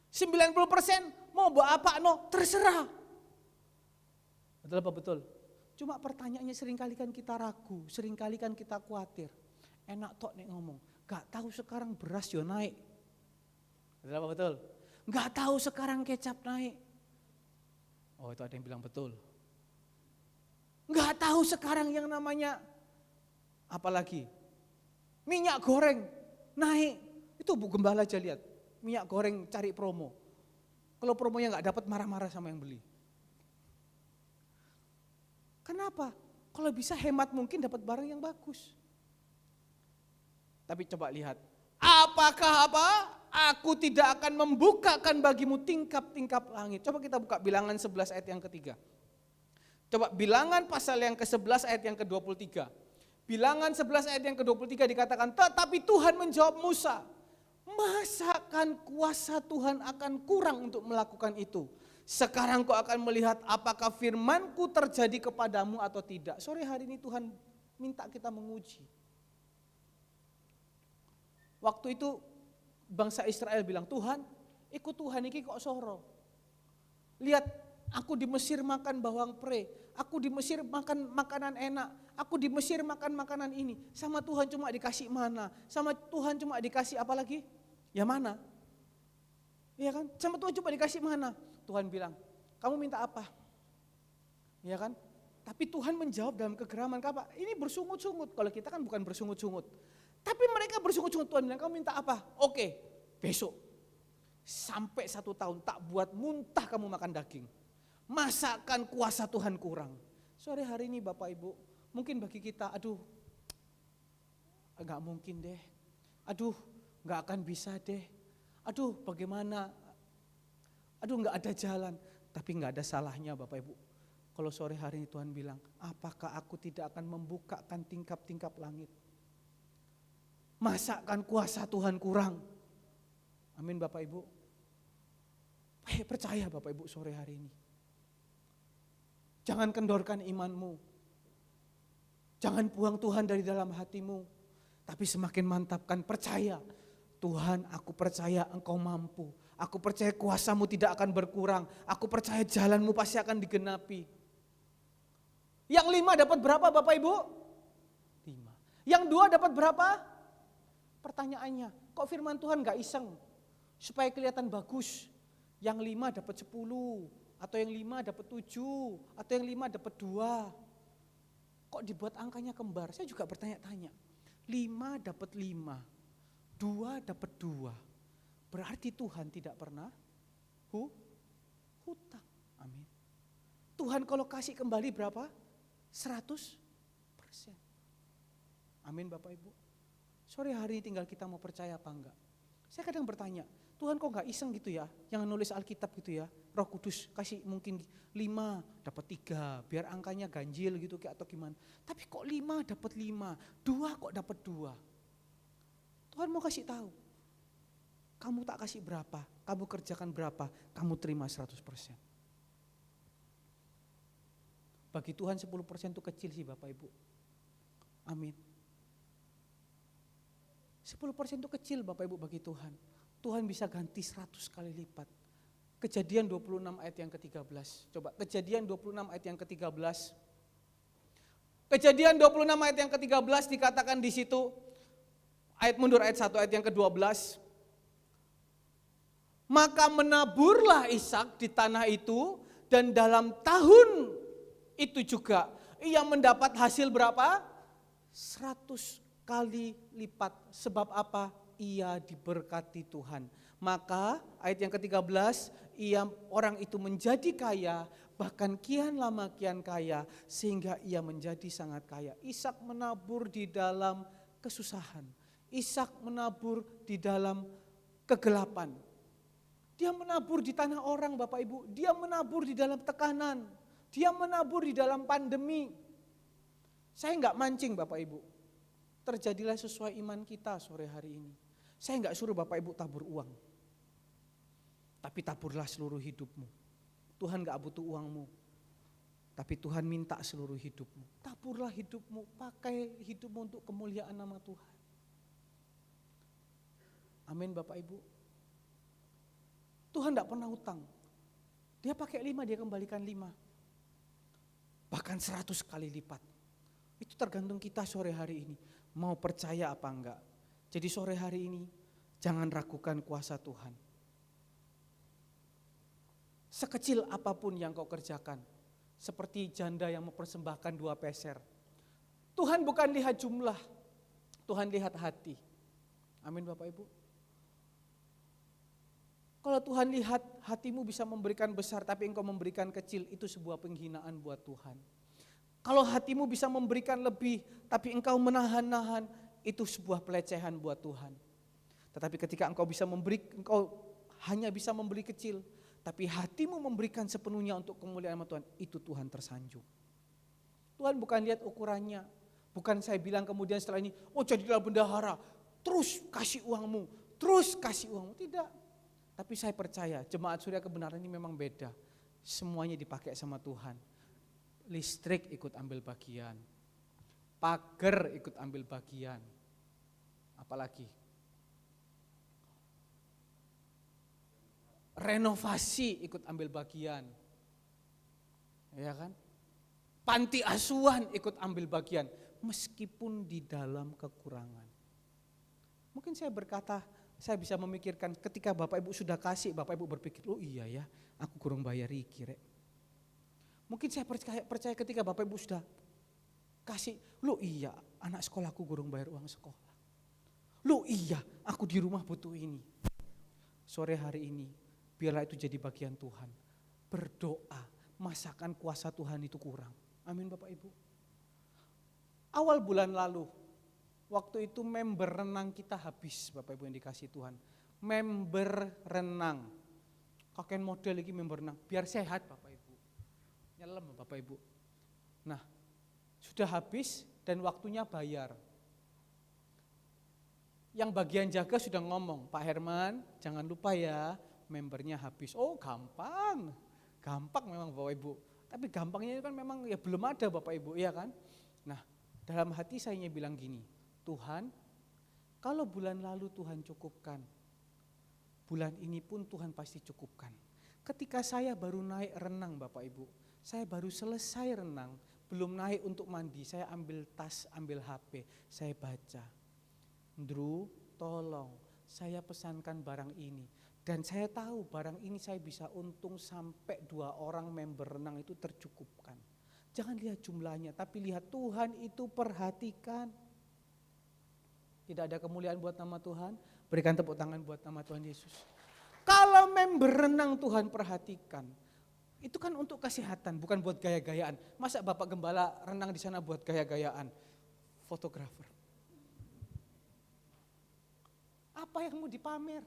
Speaker 1: 90% mau buat apa? No, terserah. Betul apa betul? Cuma pertanyaannya seringkali kan kita ragu, seringkali kan kita khawatir. Enak tok nih ngomong, gak tahu sekarang beras yo naik. Betul apa betul? Gak tahu sekarang kecap naik. Oh itu ada yang bilang betul. Gak tahu sekarang yang namanya apalagi minyak goreng naik. Itu Bu Gembala aja lihat, minyak goreng cari promo. Kalau promonya gak dapat marah-marah sama yang beli. Kenapa? Kalau bisa hemat mungkin dapat barang yang bagus. Tapi coba lihat, apakah apa? Aku tidak akan membukakan bagimu tingkap-tingkap langit. Coba kita buka Bilangan 11 ayat yang ketiga. Coba Bilangan pasal yang ke-11 ayat yang ke-23. Bilangan 11 ayat yang ke-23 dikatakan, tetapi Tuhan menjawab Musa, masakan kuasa Tuhan akan kurang untuk melakukan itu? Sekarang kau akan melihat apakah firmanku terjadi kepadamu atau tidak. Sore hari ini Tuhan minta kita menguji. Waktu itu bangsa Israel bilang, Tuhan, ikut Tuhan ini kok soro. Lihat, aku di Mesir makan bawang pre, aku di Mesir makan makanan enak, aku di Mesir makan makanan ini. Sama Tuhan cuma dikasih mana, sama Tuhan cuma dikasih apa lagi? Ya mana? Iya kan? Sama Tuhan cuma dikasih mana? Tuhan bilang, kamu minta apa? Iya kan? Tapi Tuhan menjawab dalam kegeraman, apa? Ini bersungut-sungut, kalau kita kan bukan bersungut-sungut. Tapi mereka bersungut-sungut, Tuhan bilang, kamu minta apa? Oke, besok. Sampai 1 tahun tak buat muntah kamu makan daging. Masakan kuasa Tuhan kurang. Sore hari ini Bapak Ibu, mungkin bagi kita, aduh, gak mungkin deh. Aduh, gak akan bisa deh. Aduh, bagaimana? Aduh, gak ada jalan. Tapi gak ada salahnya Bapak Ibu. Kalau sore hari ini Tuhan bilang, apakah aku tidak akan membukakan tingkap-tingkap langit? Masakan kuasa Tuhan kurang? Amin Bapak Ibu. Percaya Bapak Ibu sore hari ini. Jangan kendorkan imanmu. Jangan buang Tuhan dari dalam hatimu. Tapi semakin mantapkan, percaya. Tuhan, aku percaya Engkau mampu. Aku percaya kuasamu tidak akan berkurang. Aku percaya jalanmu pasti akan digenapi. Yang 5 dapat berapa Bapak Ibu? 5. Yang 2 dapat berapa? Pertanyaannya, kok firman Tuhan gak iseng? Supaya kelihatan bagus. Yang 5 dapat 10, atau yang 5 dapat 7, atau yang 5 dapat 2. Kok dibuat angkanya kembar? Saya juga bertanya-tanya. 5 dapat 5, 2 dapat 2. Berarti Tuhan tidak pernah hutang. Amin. Tuhan kalau kasih kembali berapa? 100%. Amin Bapak Ibu. Sore hari ini tinggal kita mau percaya apa enggak. Saya kadang bertanya, Tuhan kok enggak iseng gitu ya, yang nulis Alkitab gitu ya, Roh Kudus kasih mungkin 5 dapat 3, biar angkanya ganjil gitu kayak atau gimana. Tapi kok 5 dapat 5, 2 kok dapat 2. Tuhan mau kasih tahu, kamu tak kasih berapa, kamu kerjakan berapa, kamu terima 100%. Bagi Tuhan 10% itu kecil sih Bapak Ibu. Amin. 10% itu kecil Bapak Ibu bagi Tuhan. Tuhan bisa ganti 100 kali lipat. Kejadian 26 ayat yang ke-13. Coba Kejadian 26 ayat yang ke-13. Kejadian 26 ayat yang ke-13 dikatakan di situ, ayat mundur ayat 1 ayat yang ke-12. Maka menaburlah Ishak di tanah itu dan dalam tahun itu juga ia mendapat hasil berapa? 100 kali lipat. Sebab apa? Ia diberkati Tuhan. Maka ayat yang ke-13, orang itu menjadi kaya, bahkan kian lama kian kaya, sehingga ia menjadi sangat kaya. Ishak menabur di dalam kesusahan. Ishak menabur di dalam kegelapan. Dia menabur di tanah orang, Bapak Ibu. Dia menabur di dalam tekanan. Dia menabur di dalam pandemi. Saya enggak mancing Bapak Ibu. Terjadilah sesuai iman kita sore hari ini. Saya enggak suruh Bapak Ibu tabur uang. Tapi taburlah seluruh hidupmu. Tuhan enggak butuh uangmu. Tapi Tuhan minta seluruh hidupmu. Taburlah hidupmu, pakai hidupmu untuk kemuliaan nama Tuhan. Amin Bapak Ibu. Tuhan enggak pernah utang. Dia pakai 5, dia kembalikan 5. Bahkan 100 kali lipat. Itu tergantung kita sore hari ini. Mau percaya apa enggak. Jadi sore hari ini jangan ragukan kuasa Tuhan. Sekecil apapun yang kau kerjakan, seperti janda yang mempersembahkan 2 peser. Tuhan bukan lihat jumlah, Tuhan lihat hati. Amin Bapak Ibu. Kalau Tuhan lihat hatimu bisa memberikan besar tapi engkau memberikan kecil, itu sebuah penghinaan buat Tuhan. Kalau hatimu bisa memberikan lebih tapi engkau menahan-nahan, itu sebuah pelecehan buat Tuhan. Tetapi ketika engkau bisa memberi, engkau hanya bisa memberi kecil, tapi hatimu memberikan sepenuhnya untuk kemuliaan nama Tuhan, itu Tuhan tersanjung. Tuhan bukan lihat ukurannya, bukan saya bilang kemudian setelah ini, oh jadilah bendahara, terus kasih uangmu, tidak. Tapi saya percaya jemaat surya kebenaran ini memang beda, semuanya dipakai sama Tuhan. Listrik ikut ambil bagian, pagar ikut ambil bagian, apalagi renovasi ikut ambil bagian, ya kan? Panti asuhan ikut ambil bagian, meskipun di dalam kekurangan. Mungkin saya berkata, saya bisa memikirkan ketika Bapak Ibu sudah kasih, Bapak Ibu berpikir, oh iya ya, aku kurang bayar iki rek. Mungkin saya percaya ketika Bapak Ibu sudah kasih, lo iya, anak sekolahku kurang bayar uang sekolah. Lo iya, aku di rumah butuh ini. Sore hari ini, biarlah itu jadi bagian Tuhan. Berdoa, masakan kuasa Tuhan itu kurang. Amin Bapak Ibu. Awal bulan lalu, waktu itu member renang kita habis Bapak Ibu yang dikasih Tuhan. Member renang. Kakek model lagi member renang, biar sehat Bapak Ibu. Nyelam Bapak Ibu. Nah, sudah habis dan waktunya bayar. Yang bagian jaga sudah ngomong, Pak Herman jangan lupa ya, membernya habis. Oh gampang memang Bapak Ibu. Tapi gampangnya kan memang ya belum ada Bapak Ibu, ya kan. Nah dalam hati saya bilang gini, Tuhan kalau bulan lalu Tuhan cukupkan, bulan ini pun Tuhan pasti cukupkan. Ketika saya baru naik renang Bapak Ibu, saya baru selesai renang, belum naik untuk mandi, saya ambil tas, ambil HP, saya baca. Drew, tolong saya pesankan barang ini. Dan saya tahu barang ini saya bisa untung sampai 2 orang member renang itu tercukupkan. Jangan lihat jumlahnya, tapi lihat Tuhan itu perhatikan. Tidak ada kemuliaan buat nama Tuhan, berikan tepuk tangan buat nama Tuhan Yesus. Kalau member renang Tuhan perhatikan, itu kan untuk kesehatan, bukan buat gaya-gayaan. Masa Bapak Gembala renang di sana buat gaya-gayaan? Fotografer. Apa yang mau dipamer?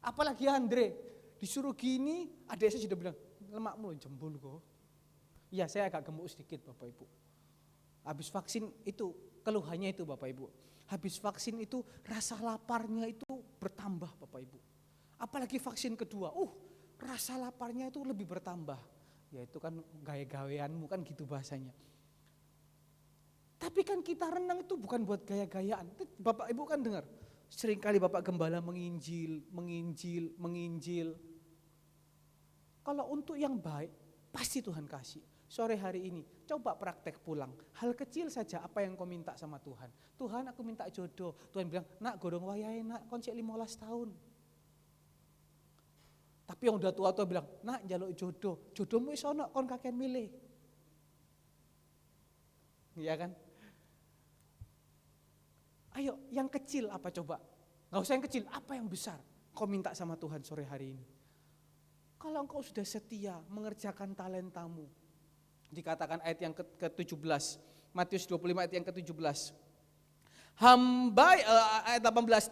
Speaker 1: Apalagi Andre, disuruh gini, adik saya sudah bilang, lemakmu jembul kok. Iya saya agak gemuk sedikit Bapak Ibu. Habis vaksin itu, keluhannya itu Bapak Ibu. Habis vaksin itu rasa laparnya itu bertambah Bapak Ibu. Apalagi vaksin kedua, rasa laparnya itu lebih bertambah. Ya itu kan gaya-gayaanmu kan gitu bahasanya. Tapi kan kita renang itu bukan buat gaya-gayaan. Bapak Ibu kan dengar, seringkali Bapak Gembala menginjil. Kalau untuk yang baik, pasti Tuhan kasih. Sore hari ini, coba praktek pulang. Hal kecil saja apa yang kau minta sama Tuhan. Tuhan aku minta jodoh. Tuhan bilang, nak godong wayahe nak, kon cek 15 tahun. Tapi yang udah tua-tua bilang, nak njaluk jodoh. Jodohmu iso ono kon kakek milih. Iya kan? Ayo yang kecil apa coba? Gak usah yang kecil, apa yang besar? kau minta sama Tuhan sore hari ini? Kalau engkau sudah setia mengerjakan talentamu, dikatakan ayat yang ke-17, Matius 25 ayat yang ke-17. Ayat 18,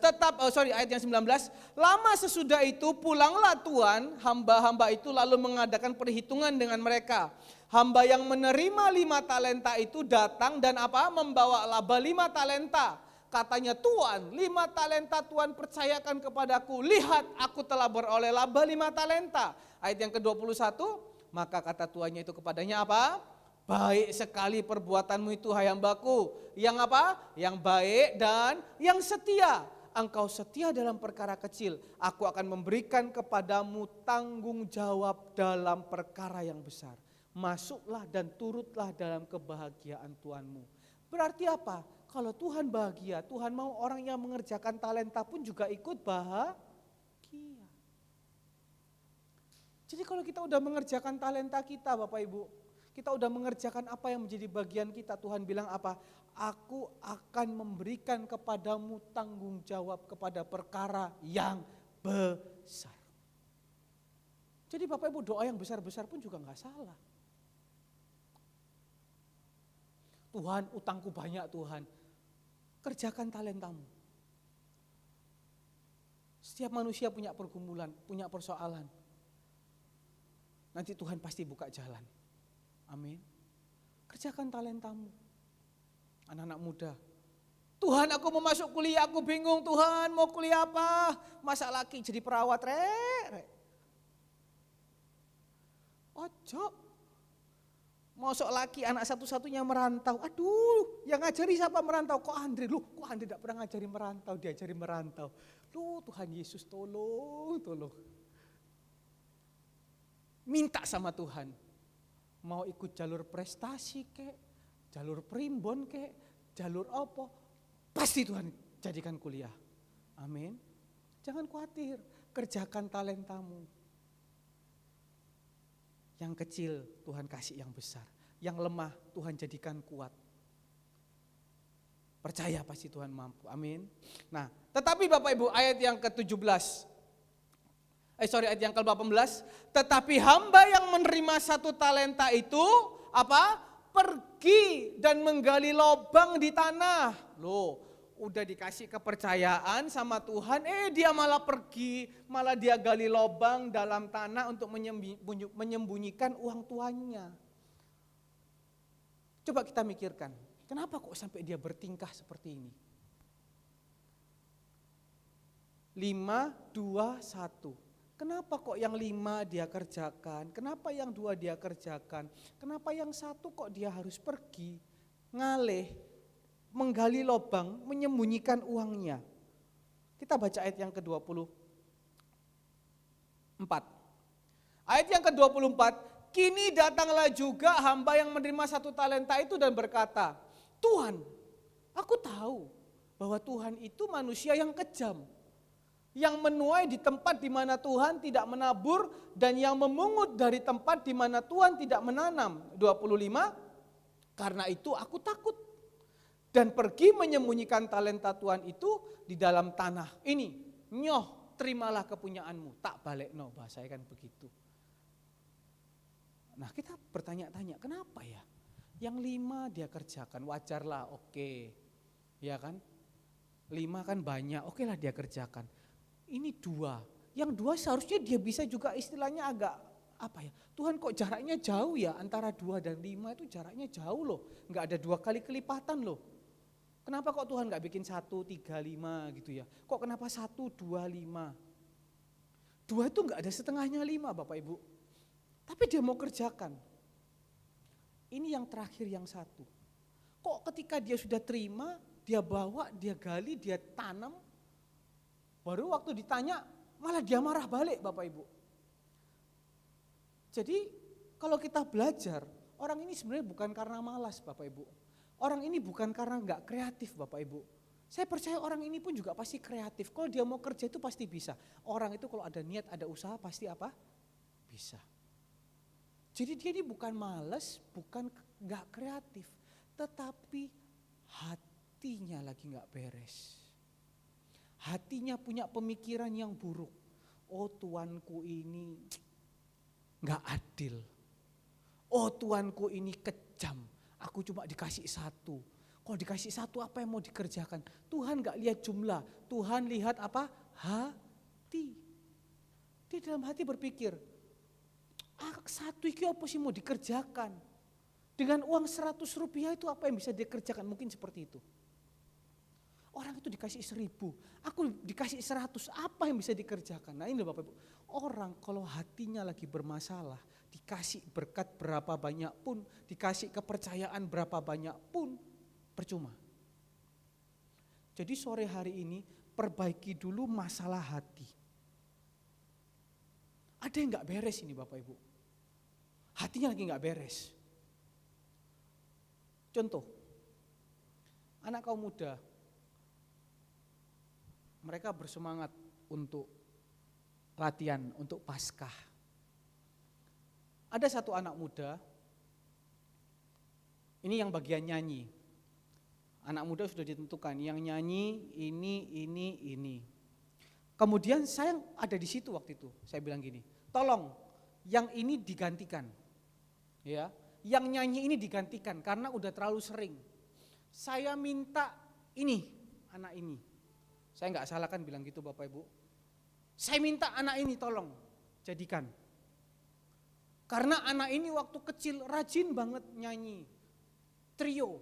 Speaker 1: ayat yang 19, lama sesudah itu pulanglah Tuhan, hamba-hamba itu lalu mengadakan perhitungan dengan mereka. Hamba yang menerima 5 talenta itu datang dan membawa laba 5 talenta. Katanya, Tuhan, 5 talenta Tuhan percayakan kepadaku. Lihat, aku telah beroleh laba 5 talenta. Ayat yang ke-21, maka kata tuannya itu kepadanya apa? Baik sekali perbuatanmu itu, hai hambaku. Yang Yang baik dan yang setia. Engkau setia dalam perkara kecil, aku akan memberikan kepadamu tanggung jawab dalam perkara yang besar. Masuklah dan turutlah dalam kebahagiaan Tuhanmu. Berarti apa? Kalau Tuhan bahagia, Tuhan mau orang yang mengerjakan talenta pun juga ikut bahagia. Jadi kalau kita udah mengerjakan talenta kita, Bapak Ibu, kita udah mengerjakan apa yang menjadi bagian kita, Tuhan bilang apa? Aku akan memberikan kepadamu tanggung jawab kepada perkara yang besar. Jadi Bapak Ibu, doa yang besar-besar pun juga gak salah. Tuhan, utangku banyak Tuhan. Kerjakan talentamu. Setiap manusia punya pergumulan, punya persoalan. Nanti Tuhan pasti buka jalan. Amin. Kerjakan talentamu. Anak-anak muda. Tuhan, aku mau masuk kuliah, aku bingung Tuhan, mau kuliah apa? Masa laki jadi perawat, Ojo. Mosok laki anak satu-satunya merantau. Aduh, yang ngajari siapa merantau? Kok Andre? Kok Andre tidak pernah ngajari merantau, diajari merantau. Tuhan Yesus tolong. Minta sama Tuhan. Mau ikut jalur prestasi kek, jalur primbon kek, jalur apa? Pasti Tuhan jadikan kuliah. Amin. Jangan khawatir, kerjakan talentamu. Yang kecil Tuhan kasih yang besar. Yang lemah Tuhan jadikan kuat. Percaya pasti Tuhan mampu. Amin. Nah, tetapi Bapak Ibu ayat yang ke-17. Ayat yang ke-18. Tetapi hamba yang menerima 1 talenta itu pergi dan menggali lubang di tanah. Udah dikasih kepercayaan sama Tuhan, dia malah pergi, malah dia gali lubang dalam tanah untuk menyembunyikan uang tuannya. Coba kita mikirkan, kenapa kok sampai dia bertingkah seperti ini? 5, 2, 1. Kenapa kok yang 5 dia kerjakan? Kenapa yang 2 dia kerjakan? Kenapa yang 1 kok dia harus pergi, ngalih, menggali lubang, menyembunyikan uangnya? Kita baca ayat yang ke-24. Ayat yang ke-24, kini datanglah juga hamba yang menerima 1 talenta itu dan berkata, Tuhan, aku tahu bahwa Tuhan itu manusia yang kejam, yang menuai di tempat di mana Tuhan tidak menabur dan yang memungut dari tempat di mana Tuhan tidak menanam. 25, karena itu aku takut dan pergi menyembunyikan talenta Tuhan itu di dalam tanah. Ini, terimalah kepunyaanmu, tak balik bahasanya kan begitu. Nah kita bertanya-tanya, kenapa ya? Yang 5 dia kerjakan, wajarlah, oke. Ya kan? 5 kan banyak, oke lah dia kerjakan. Ini 2, yang 2 seharusnya dia bisa juga istilahnya agak Tuhan kok jaraknya jauh ya, antara 2 dan 5 itu jaraknya jauh loh. Gak ada 2 kali kelipatan loh. Kenapa kok Tuhan gak bikin 1, 3, 5 gitu ya? Kok kenapa 1, 2, 5? 2 itu gak ada setengahnya 5 Bapak Ibu. Tapi dia mau kerjakan. Ini yang terakhir yang 1. Kok ketika dia sudah terima, dia bawa, dia gali, dia tanam, baru waktu ditanya malah dia marah balik Bapak Ibu. Jadi kalau kita belajar, orang ini sebenarnya bukan karena malas Bapak Ibu. Orang ini bukan karena enggak kreatif Bapak Ibu. Saya percaya orang ini pun juga pasti kreatif. Kalau dia mau kerja itu pasti bisa. Orang itu kalau ada niat, ada usaha pasti bisa. Jadi dia ini bukan malas, bukan enggak kreatif. Tetapi hatinya lagi enggak beres. Hatinya punya pemikiran yang buruk. Oh tuanku ini gak adil. Oh tuanku ini kejam. Aku cuma dikasih satu. Kalau dikasih satu apa yang mau dikerjakan? Tuhan gak lihat jumlah. Tuhan lihat apa? Hati. Dia dalam hati berpikir, satu iki apa sih mau dikerjakan? Dengan uang 100 rupiah itu apa yang bisa dikerjakan? Mungkin seperti itu. Orang itu dikasih 1000, aku dikasih 100, apa yang bisa dikerjakan? Nah ini loh Bapak Ibu, orang kalau hatinya lagi bermasalah, dikasih berkat berapa banyak pun, dikasih kepercayaan berapa banyak pun, percuma. Jadi sore hari ini, perbaiki dulu masalah hati. Ada yang gak beres ini Bapak Ibu, hatinya lagi gak beres. Contoh, anak kaum muda, mereka bersemangat untuk latihan, untuk Paskah. Ada satu anak muda, ini yang bagian nyanyi. Anak muda sudah ditentukan, yang nyanyi ini. Kemudian saya ada di situ waktu itu, saya bilang gini, tolong yang ini digantikan. Ya, yang nyanyi ini digantikan karena udah terlalu sering. Saya minta ini, anak ini. Saya enggak salah kan bilang gitu Bapak Ibu. Saya minta anak ini tolong jadikan. Karena anak ini waktu kecil rajin banget nyanyi. Trio,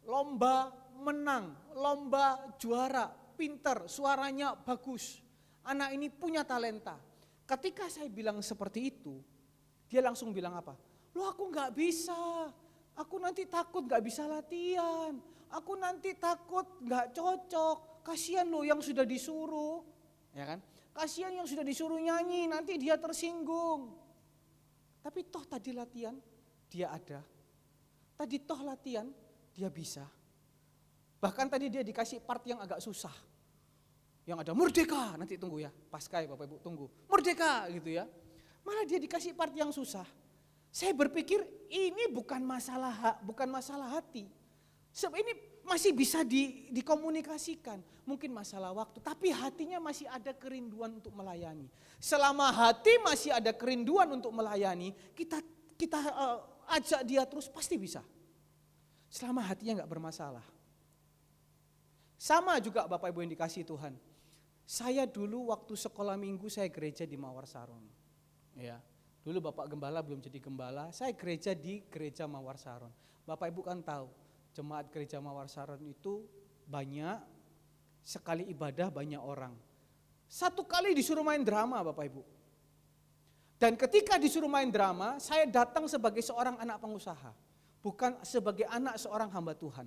Speaker 1: lomba menang, lomba juara, pinter, suaranya bagus. Anak ini punya talenta. Ketika saya bilang seperti itu, dia langsung bilang apa? Loh aku enggak bisa, aku nanti takut enggak bisa latihan, aku nanti takut enggak cocok. Kasihan loh yang sudah disuruh, ya kan? Kasihan yang sudah disuruh nyanyi, nanti dia tersinggung. Tapi toh tadi latihan, dia ada. Tadi toh latihan, dia bisa. Bahkan tadi dia dikasih part yang agak susah. Yang ada merdeka, nanti tunggu ya, Paskah ya Bapak Ibu, tunggu. Merdeka gitu ya. Malah dia dikasih part yang susah. Saya berpikir ini bukan masalah hati. Sebab ini masih bisa dikomunikasikan, mungkin masalah waktu, tapi hatinya masih ada kerinduan untuk melayani. Selama hati masih ada kerinduan untuk melayani, kita ajak dia terus pasti bisa. Selama hatinya enggak bermasalah. Sama juga Bapak Ibu yang dikasihi Tuhan. Saya dulu waktu sekolah minggu saya gereja di Mawar Saron. Ya. Dulu Bapak Gembala belum jadi gembala, saya gereja di gereja Mawar Saron. Bapak Ibu kan tahu, jemaat gereja Mawar Saron itu banyak, sekali ibadah banyak orang. Satu kali disuruh main drama Bapak Ibu. Dan ketika disuruh main drama, saya datang sebagai seorang anak pengusaha. Bukan sebagai anak seorang hamba Tuhan.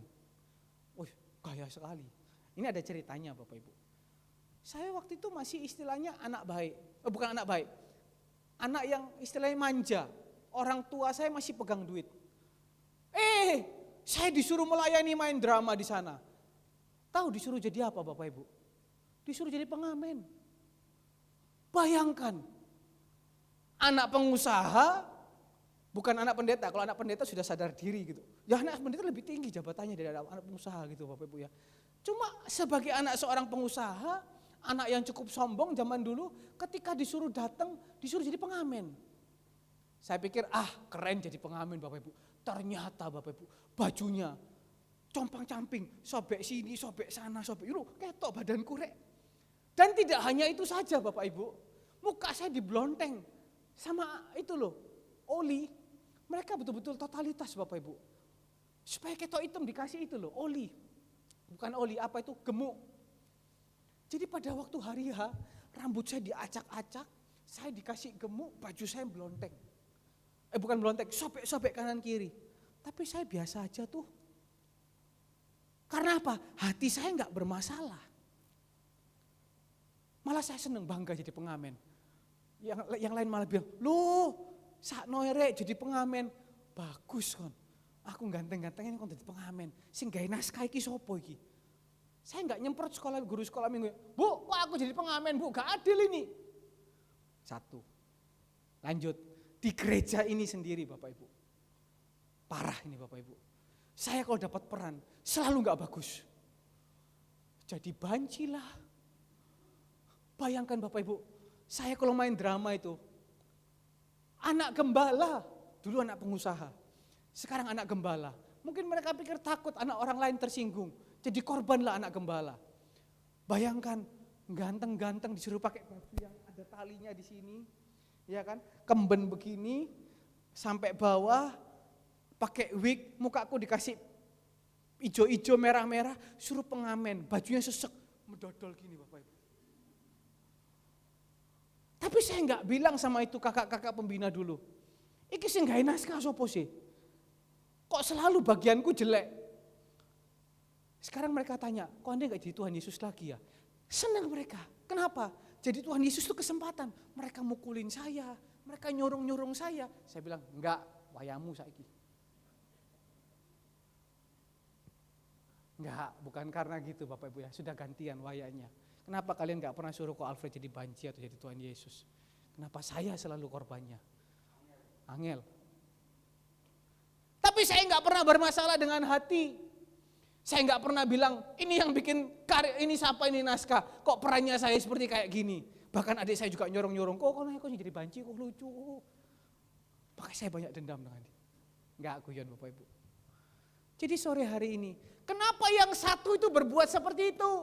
Speaker 1: Wih, kaya sekali. Ini ada ceritanya Bapak Ibu. Saya waktu itu masih istilahnya anak baik. Bukan anak baik. Anak yang istilahnya manja. Orang tua saya masih pegang duit. Saya disuruh melayani main drama di sana. Tahu disuruh jadi apa Bapak Ibu? Disuruh jadi pengamen. Bayangkan, anak pengusaha, bukan anak pendeta. Kalau anak pendeta sudah sadar diri gitu. Ya anak pendeta lebih tinggi jabatannya dari anak pengusaha gitu Bapak Ibu ya. Cuma sebagai anak seorang pengusaha, anak yang cukup sombong zaman dulu, ketika disuruh datang, disuruh jadi pengamen. Saya pikir keren jadi pengamen Bapak Ibu. Ternyata Bapak Ibu, bajunya compang-camping, sobek sini, sobek sana, sobek itu, ketok badanku rek. Dan tidak hanya itu saja Bapak Ibu, muka saya diblonteng sama itu loh, oli. Mereka betul-betul totalitas Bapak Ibu. Supaya ketok hitam dikasih itu loh, oli. Bukan oli, apa itu, gemuk. Jadi pada waktu hari H, rambut saya diacak-acak, saya dikasih gemuk, baju saya blonteng. Bukan melontek, sobek kanan kiri. Tapi saya biasa aja tuh. Karena apa? Hati saya enggak bermasalah. Malah saya seneng bangga jadi pengamen. Yang lain malah bilang, loh sakno rek jadi pengamen. Bagus kon. Aku ganteng-gantengnya kon jadi pengamen. Sing gawe naskah iki sapa iki? Saya enggak nyemprot guru sekolah minggu. Bu, kok aku jadi pengamen Bu? Gak adil ini. Satu. Lanjut. Di gereja ini sendiri Bapak Ibu. Parah ini Bapak Ibu. Saya kalau dapat peran selalu gak bagus. Jadi banci lah, Bayangkan Bapak Ibu, saya kalau main drama itu, anak gembala, dulu anak pengusaha, sekarang anak gembala. Mungkin mereka pikir takut anak orang lain tersinggung, jadi korbanlah anak gembala. Bayangkan, ganteng-ganteng disuruh pakai baju yang ada talinya di sini, ya kan, kemben begini, sampai bawah, pakai wig, mukaku dikasih ijo-ijo merah-merah, suruh pengamen, bajunya sesek, mendodol gini Bapak Ibu. Tapi saya enggak bilang sama itu kakak-kakak pembina dulu, iki sing gawe naskah sapa sih? Kok selalu bagianku jelek? Sekarang mereka tanya, kok Anda enggak jadi Tuhan Yesus lagi ya? Senang mereka, kenapa? Jadi Tuhan Yesus itu kesempatan, mereka mukulin saya, mereka nyorong-nyorong saya. Saya bilang, enggak, wayamu saiki. Enggak, bukan karena gitu Bapak Ibu ya, sudah gantian wayanya. Kenapa kalian enggak pernah suruh kok Alfred jadi banci atau jadi Tuhan Yesus? Kenapa saya selalu korbannya? Angel. Tapi saya enggak pernah bermasalah dengan hati. Saya enggak pernah bilang, ini yang bikin karya, ini siapa ini naskah, kok perannya saya seperti kayak gini. Bahkan adik saya juga nyorong-nyorong, kok jadi banci, kok lucu. Makanya saya banyak dendam dengan dia. Enggak guyon Bapak Ibu. Jadi sore hari ini, kenapa yang satu itu berbuat seperti itu?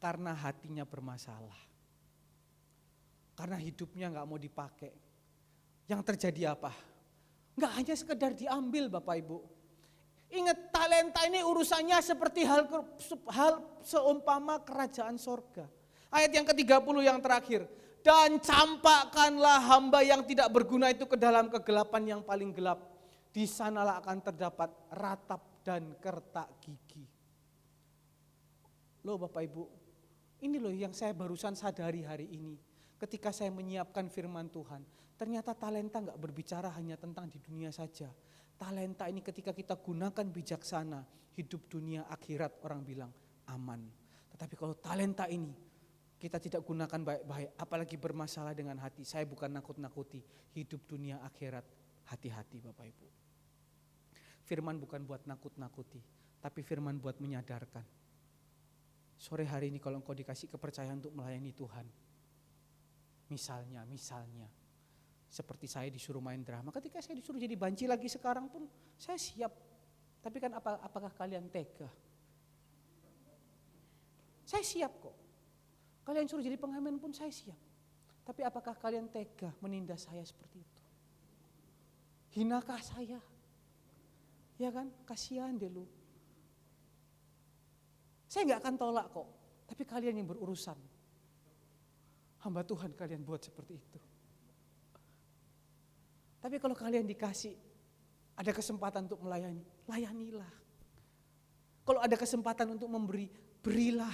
Speaker 1: Karena hatinya bermasalah. Karena hidupnya enggak mau dipakai. Yang terjadi apa? Enggak hanya sekedar diambil Bapak Ibu. Ingat, talenta ini urusannya seperti hal seumpama kerajaan sorga. Ayat yang ke-30 yang terakhir. Dan campakkanlah hamba yang tidak berguna itu ke dalam kegelapan yang paling gelap. Di sanalah akan terdapat ratap dan kertak gigi. Loh Bapak Ibu, ini loh yang saya barusan sadari hari ini. Ketika saya menyiapkan firman Tuhan, ternyata talenta enggak berbicara hanya tentang di dunia saja. Talenta ini ketika kita gunakan bijaksana, hidup dunia akhirat orang bilang aman. Tetapi kalau talenta ini kita tidak gunakan baik-baik, apalagi bermasalah dengan hati. Saya bukan nakut-nakuti, hidup dunia akhirat, hati-hati Bapak Ibu. Firman bukan buat nakut-nakuti, tapi firman buat menyadarkan. Sore hari ini kalau engkau dikasih kepercayaan untuk melayani Tuhan, misalnya, seperti saya disuruh main drama, ketika saya disuruh jadi banci lagi sekarang pun saya siap. Tapi kan apakah kalian tega? Saya siap kok. Kalian suruh jadi pengamen pun saya siap. Tapi apakah kalian tega menindas saya seperti itu? Hinakah saya? Ya kan, kasihan deh lu. Saya enggak akan tolak kok, tapi kalian yang berurusan. Hamba Tuhan kalian buat seperti itu. Tapi kalau kalian dikasih, ada kesempatan untuk melayani, layanilah. Kalau ada kesempatan untuk memberi, berilah.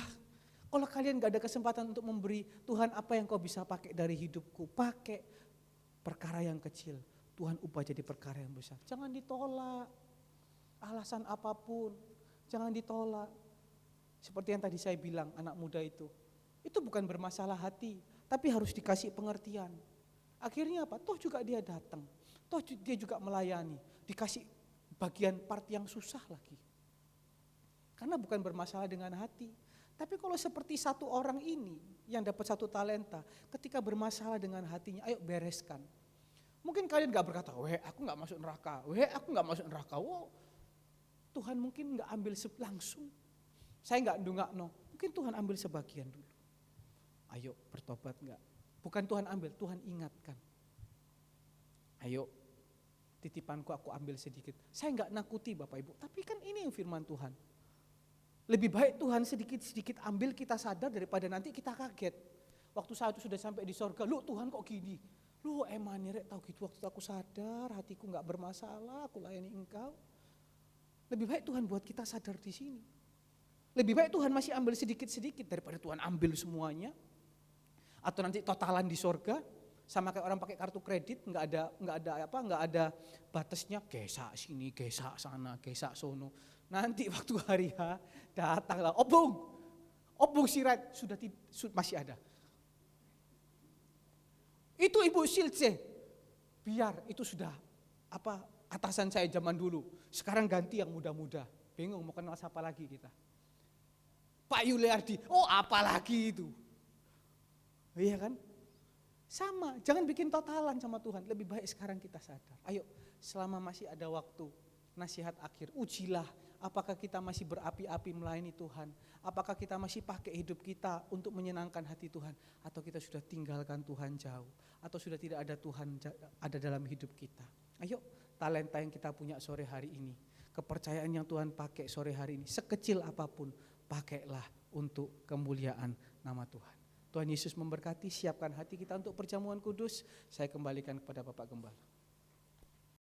Speaker 1: Kalau kalian gak ada kesempatan untuk memberi, Tuhan apa yang kau bisa pakai dari hidupku, pakai perkara yang kecil. Tuhan ubah jadi perkara yang besar. Jangan ditolak, alasan apapun, jangan ditolak. Seperti yang tadi saya bilang, anak muda itu bukan bermasalah hati, tapi harus dikasih pengertian. Akhirnya apa? Toh juga dia datang, toh dia juga melayani, dikasih bagian part yang susah lagi. Karena bukan bermasalah dengan hati. Tapi kalau seperti satu orang ini yang dapat satu talenta, ketika bermasalah dengan hatinya, ayo bereskan. Mungkin kalian gak berkata, aku gak masuk neraka, aku gak masuk neraka. Wow, Tuhan mungkin gak ambil langsung. Saya gak ndongakno, mungkin Tuhan ambil sebagian dulu. Ayo bertobat gak? Bukan Tuhan ambil, Tuhan ingatkan. Ayo, titipanku aku ambil sedikit. Saya enggak nakuti Bapak Ibu, tapi kan ini yang firman Tuhan. Lebih baik Tuhan sedikit-sedikit ambil kita sadar daripada nanti kita kaget. Waktu saya itu sudah sampai di sorga, lu Tuhan kok gini? Lu emang rek tahu gitu waktu aku sadar, hatiku enggak bermasalah, aku layani engkau. Lebih baik Tuhan buat kita sadar di sini. Lebih baik Tuhan masih ambil sedikit-sedikit daripada Tuhan ambil semuanya. Atau nanti totalan di sorga, sama kayak orang pakai kartu kredit, nggak ada batasnya, gesak sini, gesak sana, gesak sono. Nanti waktu hari H datanglah, obung sirat sudah masih ada. Itu Ibu Silce, biar itu sudah atasan saya zaman dulu. Sekarang ganti yang muda-muda, bingung mau kenal siapa lagi kita. Pak Yuliardi, oh apalagi itu. Iya kan? Sama, jangan bikin totalan sama Tuhan. Lebih baik sekarang kita sadar. Ayo, selama masih ada waktu, nasihat akhir, ujilah apakah kita masih berapi-api melayani Tuhan. Apakah kita masih pakai hidup kita untuk menyenangkan hati Tuhan. Atau kita sudah tinggalkan Tuhan jauh. Atau sudah tidak ada Tuhan ada dalam hidup kita. Ayo, talenta yang kita punya sore hari ini. Kepercayaan yang Tuhan pakai sore hari ini. Sekecil apapun, pakailah untuk kemuliaan nama Tuhan. Tuhan Yesus memberkati, siapkan hati kita untuk perjamuan kudus. Saya kembalikan kepada Bapak Gembala.